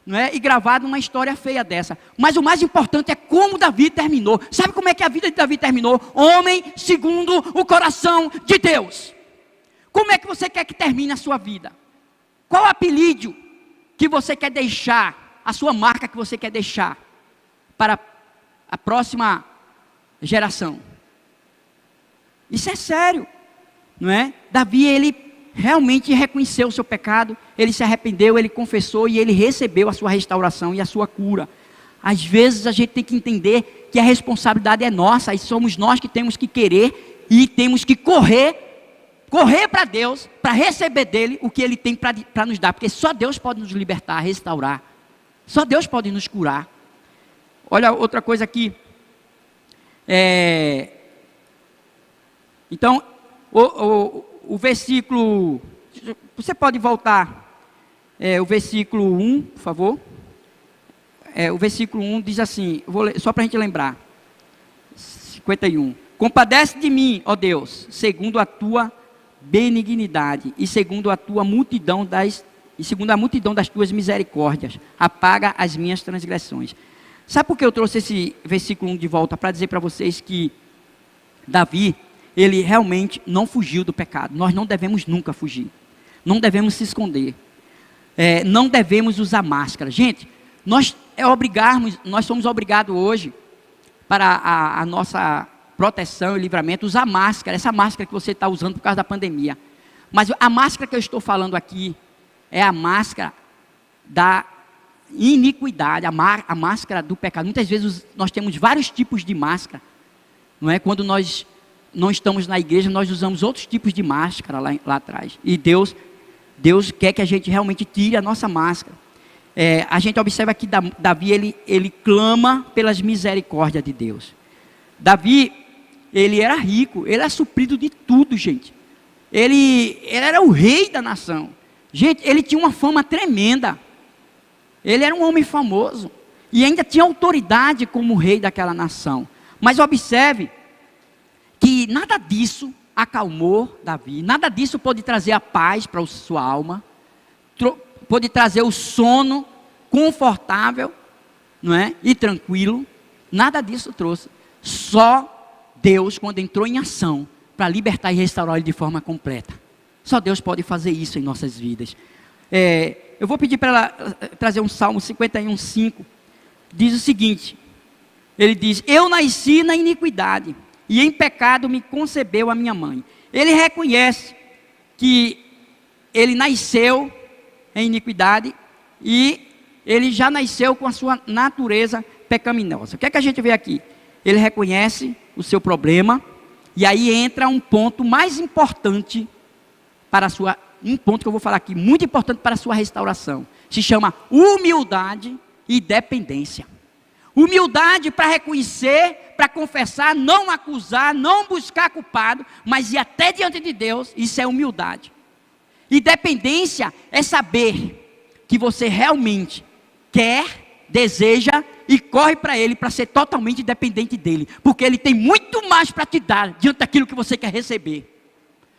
não é, e gravado uma história feia dessa. Mas o mais importante é como Davi terminou. Sabe como é que a vida de Davi terminou? Homem segundo o coração de Deus. Como é que você quer que termine a sua vida? Qual o apelido que você quer deixar, a sua marca que você quer deixar para a próxima geração? Isso é sério, não é? Davi, ele realmente reconheceu o seu pecado, ele se arrependeu, ele confessou e ele recebeu a sua restauração e a sua cura. Às vezes a gente tem que entender que a responsabilidade é nossa, e somos nós que temos que querer e temos que correr para Deus, para receber dele o que ele tem para nos dar, porque só Deus pode nos libertar, restaurar, só Deus pode nos curar. Olha outra coisa aqui, então o versículo, você pode voltar, o versículo 1, por favor. O versículo 1 diz assim, vou ler, só para a gente lembrar, 51. Compadece de mim, ó Deus, segundo a tua benignidade e segundo a multidão das tuas misericórdias, apaga as minhas transgressões. Sabe por que eu trouxe esse versículo 1 de volta? Para dizer para vocês que Davi, ele realmente não fugiu do pecado. Nós não devemos nunca fugir. Não devemos se esconder. Não devemos usar máscara. Gente, nós somos obrigados hoje, para a nossa proteção e livramento, usar máscara. Essa máscara que você está usando por causa da pandemia. Mas a máscara que eu estou falando aqui é a máscara da iniquidade, a máscara do pecado. Muitas vezes nós temos vários tipos de máscara. Não é? Quando nós não estamos na igreja, nós usamos outros tipos de máscara lá atrás. E Deus Deus quer que a gente realmente tire a nossa máscara. A gente observa que Davi, ele clama pelas misericórdias de Deus. Davi, ele era rico, ele era suprido de tudo, gente. Ele era o rei da nação. Gente, ele tinha uma fama tremenda. Ele era um homem famoso. E ainda tinha autoridade como rei daquela nação. Mas observe que nada disso acalmou Davi. Nada disso pôde trazer a paz para a sua alma. Pôde trazer o sono confortável, não é? E tranquilo. Nada disso trouxe. Só Deus, quando entrou em ação para libertar e restaurar ele de forma completa. Só Deus pode fazer isso em nossas vidas. Eu vou pedir para ela trazer um Salmo 51:5. Diz o seguinte: ele diz: eu nasci na iniquidade, e em pecado me concebeu a minha mãe. Ele reconhece que ele nasceu em iniquidade e ele já nasceu com a sua natureza pecaminosa. O que é que a gente vê aqui? Ele reconhece o seu problema, e aí entra um ponto mais importante para a sua, um ponto que eu vou falar aqui, muito importante para a sua restauração. Se chama humildade e dependência. Humildade para reconhecer, para confessar, não acusar, não buscar culpado, mas ir até diante de Deus. Isso é humildade. E dependência é saber que você realmente quer, deseja e corre para Ele para ser totalmente dependente dEle, porque Ele tem muito mais para te dar diante daquilo que você quer receber.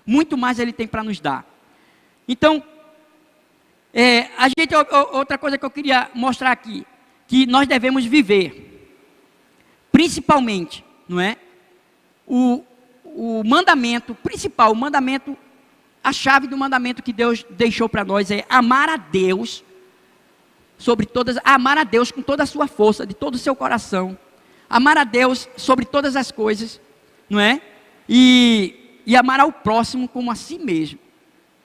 Muito mais Ele tem para nos dar. Então, outra coisa que eu queria mostrar aqui, que nós devemos viver, principalmente, não é? O mandamento principal, a chave do mandamento que Deus deixou para nós é amar a Deus amar a Deus com toda a sua força, de todo o seu coração, amar a Deus sobre todas as coisas, não é? E amar ao próximo como a si mesmo.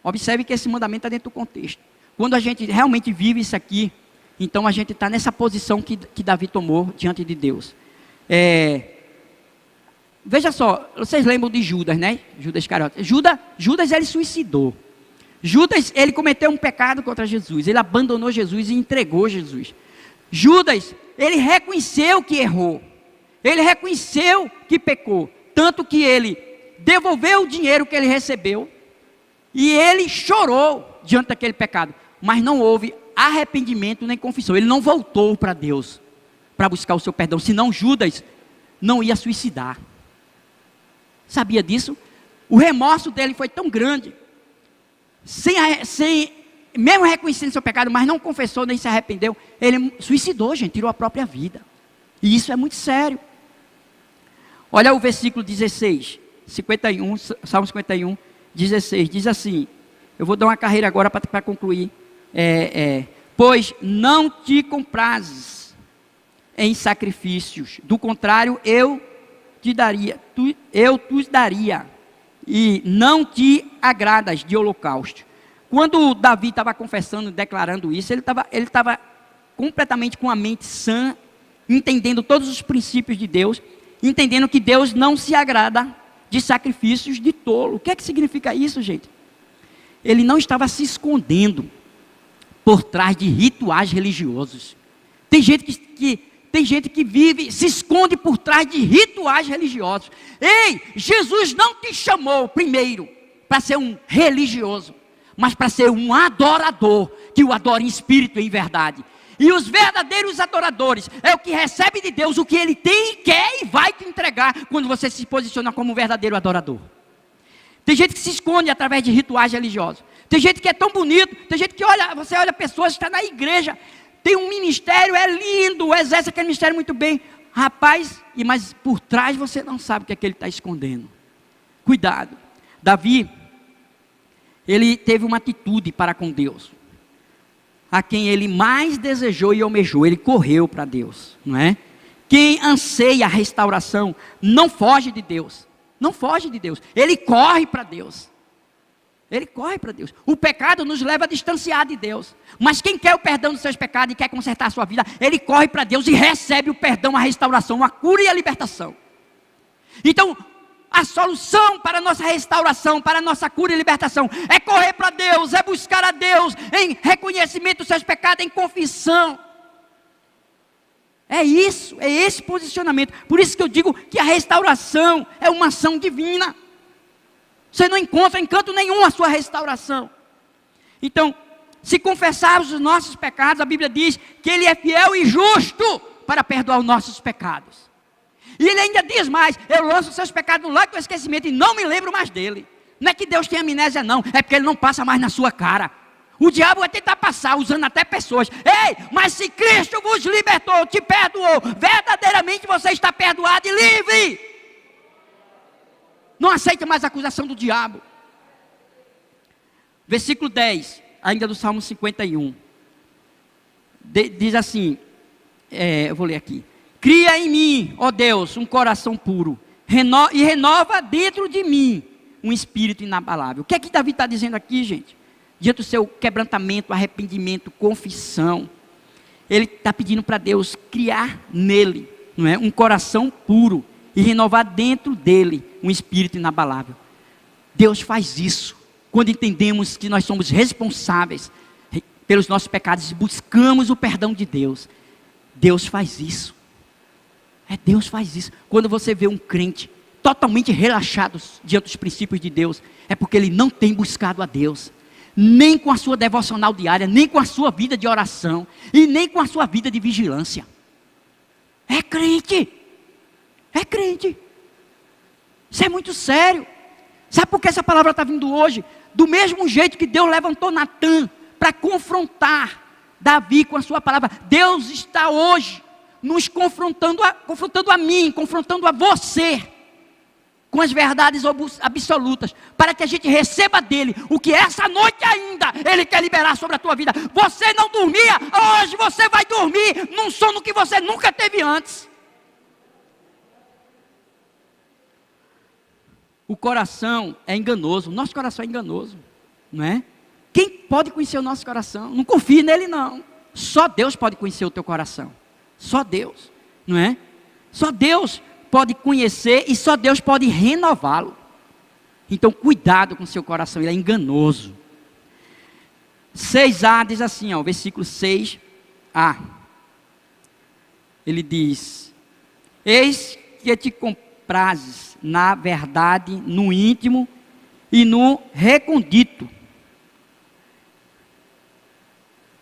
Observe que esse mandamento está dentro do contexto. Quando a gente realmente vive isso aqui, então a gente está nessa posição que Davi tomou diante de Deus. Veja só, vocês lembram de Judas, né? Judas Iscariote. Judas ele suicidou. Judas, ele cometeu um pecado contra Jesus. Ele abandonou Jesus e entregou Jesus. Judas, ele reconheceu que errou. Ele reconheceu que pecou. Tanto que ele devolveu o dinheiro que ele recebeu. E ele chorou diante daquele pecado. Mas não houve arrependimento nem confissão. Ele não voltou para Deus para buscar o seu perdão. Senão Judas não ia suicidar. Sabia disso? O remorso dele foi tão grande. Mesmo reconhecendo seu pecado, mas não confessou nem se arrependeu, ele suicidou, gente, tirou a própria vida. E isso é muito sério. Olha o versículo 16, Salmo 51, 16, diz assim, eu vou dar uma carreira agora para concluir. Pois não te comprazes em sacrifícios, do contrário eu te daria, e não te agradas de holocausto. Quando Davi estava confessando, declarando isso, ele estava completamente com a mente sã, entendendo todos os princípios de Deus, entendendo que Deus não se agrada de sacrifícios de tolo. O que é que significa isso, gente? Ele não estava se escondendo por trás de rituais religiosos. Tem gente que vive, se esconde por trás de rituais religiosos. Ei, Jesus não te chamou primeiro para ser um religioso, mas para ser um adorador, que o adora em espírito e em verdade. E os verdadeiros adoradores é o que recebe de Deus o que Ele tem, quer e vai te entregar quando você se posiciona como um verdadeiro adorador. Tem gente que se esconde através de rituais religiosos. Tem gente que é tão bonito, tem gente que você olha pessoas que estão na igreja, tem um ministério, é lindo, exerce aquele ministério muito bem. Rapaz, mas por trás você não sabe o que é que ele está escondendo. Cuidado. Davi, ele teve uma atitude para com Deus. A quem ele mais desejou e almejou, ele correu para Deus, não é? Quem anseia a restauração, não foge de Deus. Não foge de Deus. Ele corre para Deus. Ele corre para Deus. O pecado nos leva a distanciar de Deus. Mas quem quer o perdão dos seus pecados e quer consertar a sua vida, ele corre para Deus e recebe o perdão, a restauração, a cura e a libertação. Então, A solução para a nossa restauração, para a nossa cura e libertação, é correr para Deus, é buscar a Deus em reconhecimento dos seus pecados, em confissão. É isso, é esse posicionamento. Por isso que eu digo que a restauração é uma ação divina. Você não encontra em canto nenhum a sua restauração. Então, se confessarmos os nossos pecados, a Bíblia diz que Ele é fiel e justo para perdoar os nossos pecados. E Ele ainda diz mais: eu lanço os seus pecados no lago do esquecimento e não me lembro mais dele. Não é que Deus tem amnésia não, é porque Ele não passa mais na sua cara. O diabo vai tentar passar, usando até pessoas. Ei, mas se Cristo vos libertou, te perdoou, verdadeiramente você está perdoado e livre. Não aceita mais a acusação do diabo. Versículo 10, ainda do Salmo 51. Diz assim, eu vou ler aqui. Cria em mim, ó Deus, um coração puro, e renova dentro de mim um espírito inabalável. O que é que Davi está dizendo aqui, gente? Diante do seu quebrantamento, arrependimento, confissão, ele está pedindo para Deus criar nele, não é, um coração puro e renovar dentro dele um espírito inabalável. Deus faz isso quando entendemos que nós somos responsáveis pelos nossos pecados e buscamos o perdão de Deus. Deus faz isso. Deus faz isso. Quando você vê um crente totalmente relaxado diante dos princípios de Deus, é porque ele não tem buscado a Deus, nem com a sua devocional diária, nem com a sua vida de oração, e nem com a sua vida de vigilância. É crente. É crente. Isso é muito sério. Sabe por que essa palavra está vindo hoje? Do mesmo jeito que Deus levantou Natã para confrontar Davi com a sua palavra, Deus está hoje nos confrontando a mim, confrontando a você, com as verdades absolutas, para que a gente receba dele o que essa noite ainda ele quer liberar sobre a tua vida. Você não dormia, hoje você vai dormir num sono que você nunca teve antes. O coração é enganoso, o nosso coração é enganoso, não é? Quem pode conhecer o nosso coração? Não confie nele não, só Deus pode conhecer o teu coração. Só Deus, não é? Só Deus pode conhecer e só Deus pode renová-lo. Então cuidado com o seu coração, ele é enganoso. 6a diz assim, versículo 6a. Ele diz: eis que te comprazes na verdade, no íntimo e no recôndito.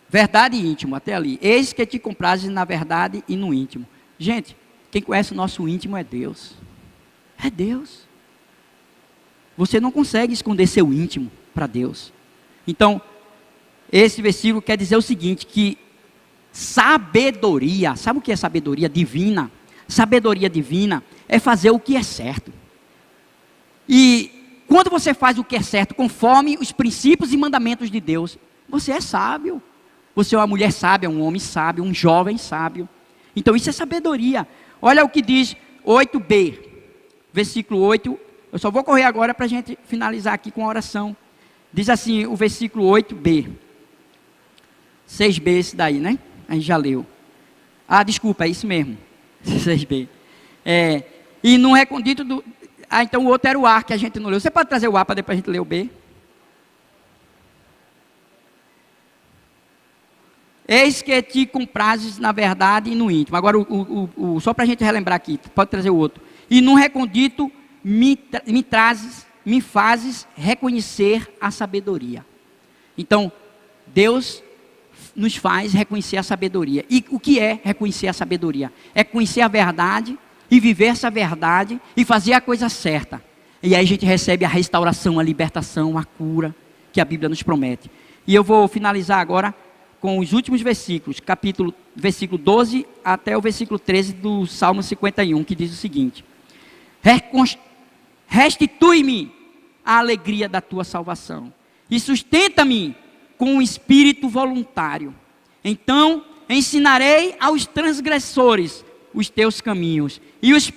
Verdade e íntimo, até ali. Eis que te comprazes na verdade e no íntimo. Gente, quem conhece o nosso íntimo é Deus. É Deus. Você não consegue esconder seu íntimo para Deus. Então, esse versículo quer dizer o seguinte, que sabedoria, sabe o que é sabedoria divina? Sabedoria divina é fazer o que é certo. E quando você faz o que é certo, conforme os princípios e mandamentos de Deus, você é sábio. Você é uma mulher sábia, um homem sábio, um jovem sábio. Então isso é sabedoria. Olha o que diz 8b, versículo 8. Eu só vou correr agora para a gente finalizar aqui com a oração. Diz assim o versículo 8b. 6b esse daí, né? A gente já leu. Desculpa, é isso mesmo. 6b. E no recôndito do... então o outro era o A que a gente não leu. Você pode trazer o A para depois a gente ler o B? Eis que te comprazes na verdade e no íntimo. Agora, só para a gente relembrar aqui, pode trazer o outro. E no recôndito me fazes reconhecer a sabedoria. Então, Deus nos faz reconhecer a sabedoria. E o que é reconhecer a sabedoria? É conhecer a verdade e viver essa verdade e fazer a coisa certa. E aí a gente recebe a restauração, a libertação, a cura que a Bíblia nos promete. E eu vou finalizar agora com os últimos versículos, versículo 12 até o versículo 13 do Salmo 51, que diz o seguinte: restitui-me a alegria da tua salvação e sustenta-me com um espírito voluntário. Então ensinarei aos transgressores os teus caminhos, e os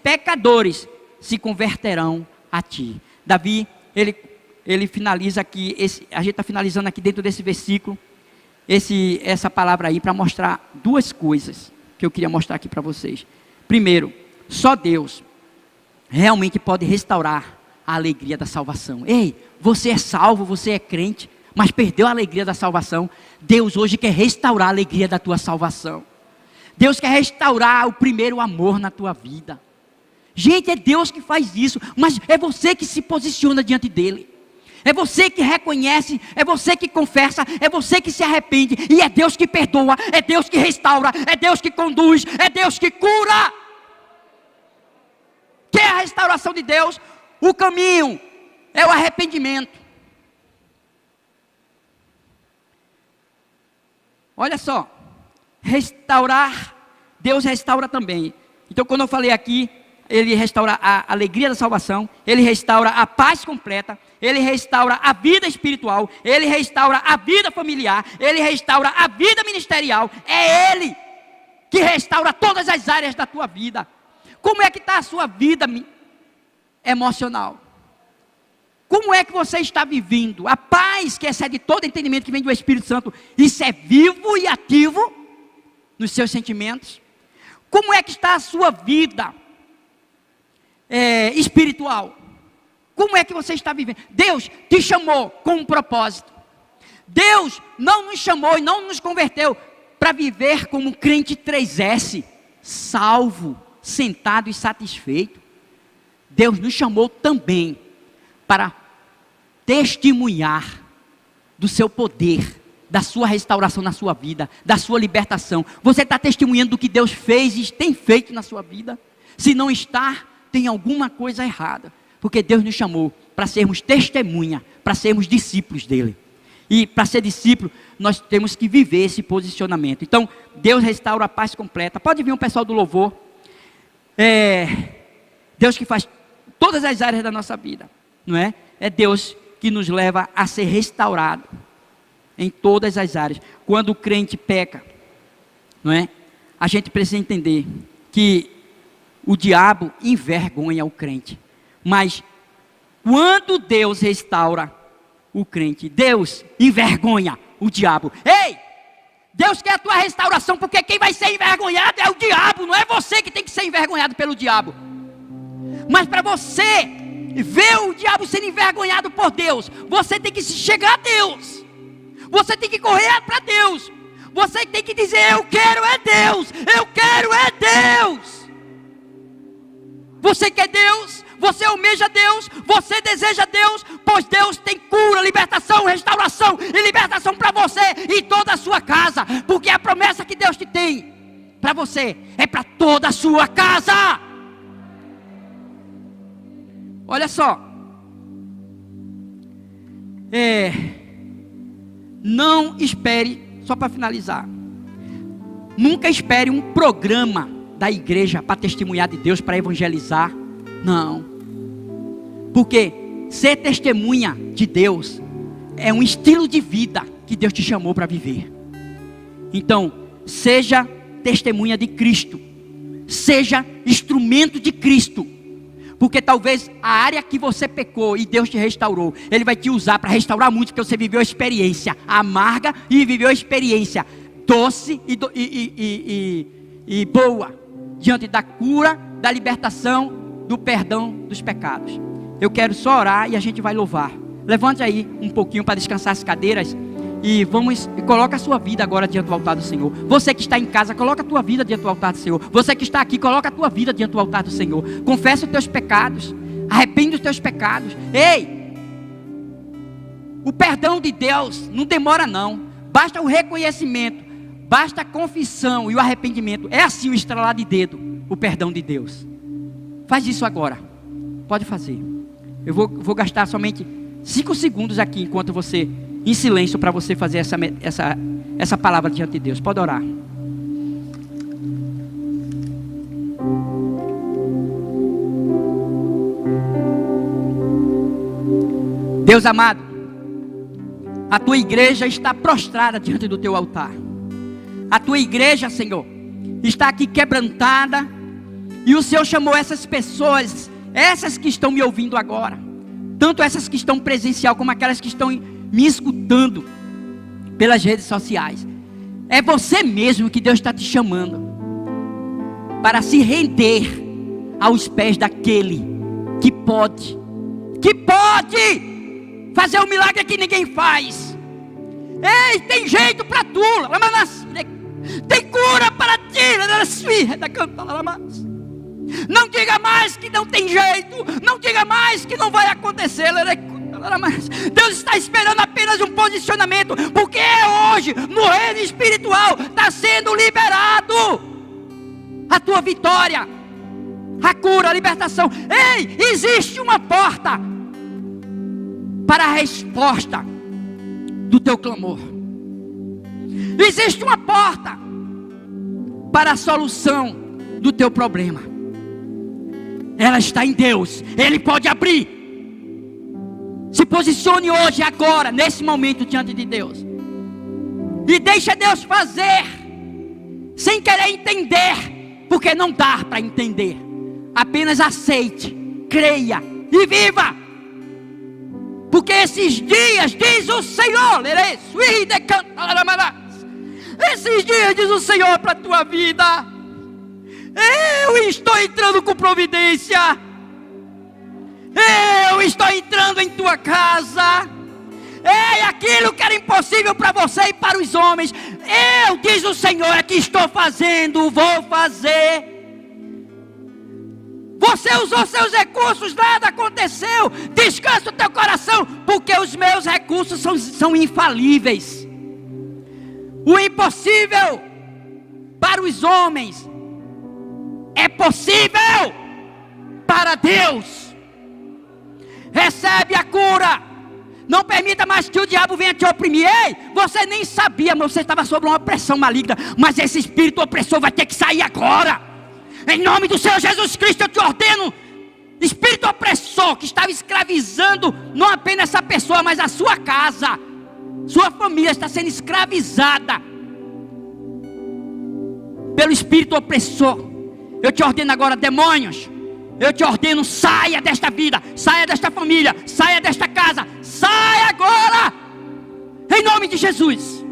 pecadores se converterão a ti. Davi, ele finaliza aqui, a gente está finalizando aqui dentro desse versículo, essa palavra aí, para mostrar duas coisas que eu queria mostrar aqui para vocês. Primeiro, só Deus realmente pode restaurar a alegria da salvação. Ei, você é salvo, você é crente, mas perdeu a alegria da salvação. Deus hoje quer restaurar a alegria da tua salvação. Deus quer restaurar o primeiro amor na tua vida. Gente, é Deus que faz isso, mas é você que se posiciona diante dele. É você que reconhece, é você que confessa, é você que se arrepende. E é Deus que perdoa, é Deus que restaura, é Deus que conduz, é Deus que cura. Que é a restauração de Deus? O caminho é o arrependimento. Olha só, restaurar, Deus restaura também. Então quando eu falei aqui, Ele restaura a alegria da salvação, Ele restaura a paz completa, Ele restaura a vida espiritual, Ele restaura a vida familiar, Ele restaura a vida ministerial. É Ele que restaura todas as áreas da tua vida. Como é que está a sua vida emocional? Como é que você está vivendo? A paz que excede todo entendimento que vem do Espírito Santo, isso é vivo e ativo nos seus sentimentos? Como é que está a sua vida espiritual? Como é que você está vivendo? Deus te chamou com um propósito. Deus não nos chamou e não nos converteu para viver como um crente 3S, salvo, sentado e satisfeito. Deus nos chamou também para testemunhar do seu poder, da sua restauração na sua vida, da sua libertação. Você está testemunhando do que Deus fez e tem feito na sua vida? Se não está, tem alguma coisa errada, porque Deus nos chamou para sermos testemunha, para sermos discípulos dele. E para ser discípulo, nós temos que viver esse posicionamento. Então, Deus restaura a paz completa. Pode vir um pessoal do louvor. Deus que faz todas as áreas da nossa vida, não é? É Deus que nos leva a ser restaurado em todas as áreas. Quando o crente peca, não é? A gente precisa entender que o diabo envergonha o crente. Mas quando Deus restaura o crente, Deus envergonha o diabo. Ei! Deus quer a tua restauração, porque quem vai ser envergonhado é o diabo. Não é você que tem que ser envergonhado pelo diabo. Mas para você ver o diabo sendo envergonhado por Deus, você tem que se chegar a Deus. Você tem que correr para Deus. Você tem que dizer: eu quero é Deus, eu quero é Deus. Você quer Deus? Você almeja Deus? Você deseja Deus? Pois Deus tem cura, libertação, restauração e libertação para você e toda a sua casa. Porque a promessa que Deus te tem para você é para toda a sua casa. Olha só. Não espere, só para finalizar, nunca espere um programa da igreja para testemunhar de Deus, para evangelizar. Não. Porque ser testemunha de Deus é um estilo de vida que Deus te chamou para viver. Então, seja testemunha de Cristo. Seja instrumento de Cristo. Porque talvez a área que você pecou e Deus te restaurou, Ele vai te usar para restaurar muito, porque você viveu a experiência amarga e viveu a experiência doce e boa, diante da cura, da libertação, do perdão dos pecados. Eu quero só orar e a gente vai louvar. Levante aí um pouquinho para descansar as cadeiras e coloca a sua vida agora diante do altar do Senhor. Você que está em casa, coloca a tua vida diante do altar do Senhor. Você que está aqui, coloca a tua vida diante do altar do Senhor. Confessa os teus pecados, arrepende dos teus pecados. Ei, o perdão de Deus não demora não. Basta o reconhecimento, basta a confissão e o arrependimento. É assim o estralar de dedo, o perdão de Deus. Faz isso agora. Pode fazer. Eu vou gastar somente 5 segundos aqui enquanto você, em silêncio, para você fazer essa palavra diante de Deus. Pode orar. Deus amado, a tua igreja está prostrada diante do teu altar. A tua igreja, Senhor, está aqui quebrantada. E o Senhor chamou essas pessoas, essas que estão me ouvindo agora, tanto essas que estão presencial, como aquelas que estão me escutando pelas redes sociais. É você mesmo que Deus está te chamando para se render aos pés daquele que pode fazer um milagre que ninguém faz. Ei, tem jeito para tu, tem cura para ti. Não diga mais que não tem jeito, não diga mais que não vai acontecer. Deus está esperando apenas um posicionamento, porque hoje no reino espiritual está sendo liberado a tua vitória, a cura, a libertação. Ei, existe uma porta para a resposta do teu clamor. Existe uma porta para a solução do teu problema. Ela está em Deus. Ele pode abrir. Se posicione hoje, agora, nesse momento diante de Deus, e deixa Deus fazer, sem querer entender, porque não dá para entender. Apenas aceite, creia e viva. Porque esses dias, diz o Senhor, esses dias, diz o Senhor, para a tua vida, eu estou entrando com providência. Eu estou entrando em tua casa. Ei, aquilo que era impossível para você e para os homens, eu, diz o Senhor, é que estou fazendo, vou fazer. Você usou seus recursos, nada aconteceu. Descansa o teu coração, porque os meus recursos são infalíveis. O impossível para os homens é possível para Deus. Recebe a cura. Não permita mais que o diabo venha te oprimir. Ei, você nem sabia, mas você estava sob uma opressão maligna. Mas esse espírito opressor vai ter que sair agora. Em nome do Senhor Jesus Cristo, eu te ordeno. Espírito opressor que estava escravizando não apenas essa pessoa, mas a sua casa, sua família está sendo escravizada pelo espírito opressor. Eu te ordeno agora, demônios, eu te ordeno, saia desta vida, saia desta família, saia desta casa, saia agora, em nome de Jesus.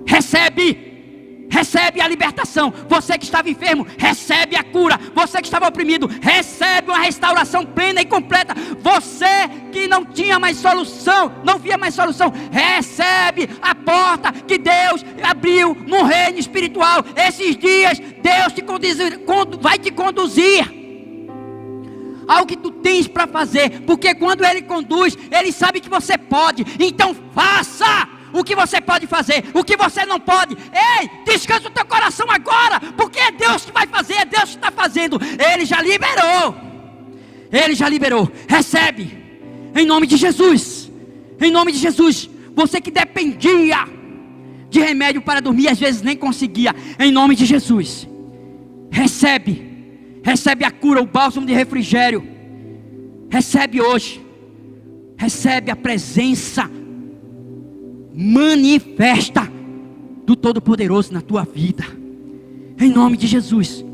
Recebe a libertação. Você que estava enfermo, recebe a cura. Você que estava oprimido, recebe uma restauração plena e completa. Você que não tinha mais solução, não via mais solução, recebe a porta que Deus abriu no reino espiritual. Esses dias Deus vai te conduzir ao que tu tens para fazer, porque quando Ele conduz, Ele sabe que você pode. Então faça o que você pode fazer, o que você não pode. Ei, descansa o teu coração agora, porque é Deus que vai fazer, é Deus que está fazendo. Ele já liberou, recebe, em nome de Jesus, em nome de Jesus. Você que dependia de remédio para dormir, às vezes nem conseguia, em nome de Jesus, recebe a cura, o bálsamo de refrigério, recebe hoje, recebe a presença manifesta do Todo-Poderoso na tua vida, em nome de Jesus.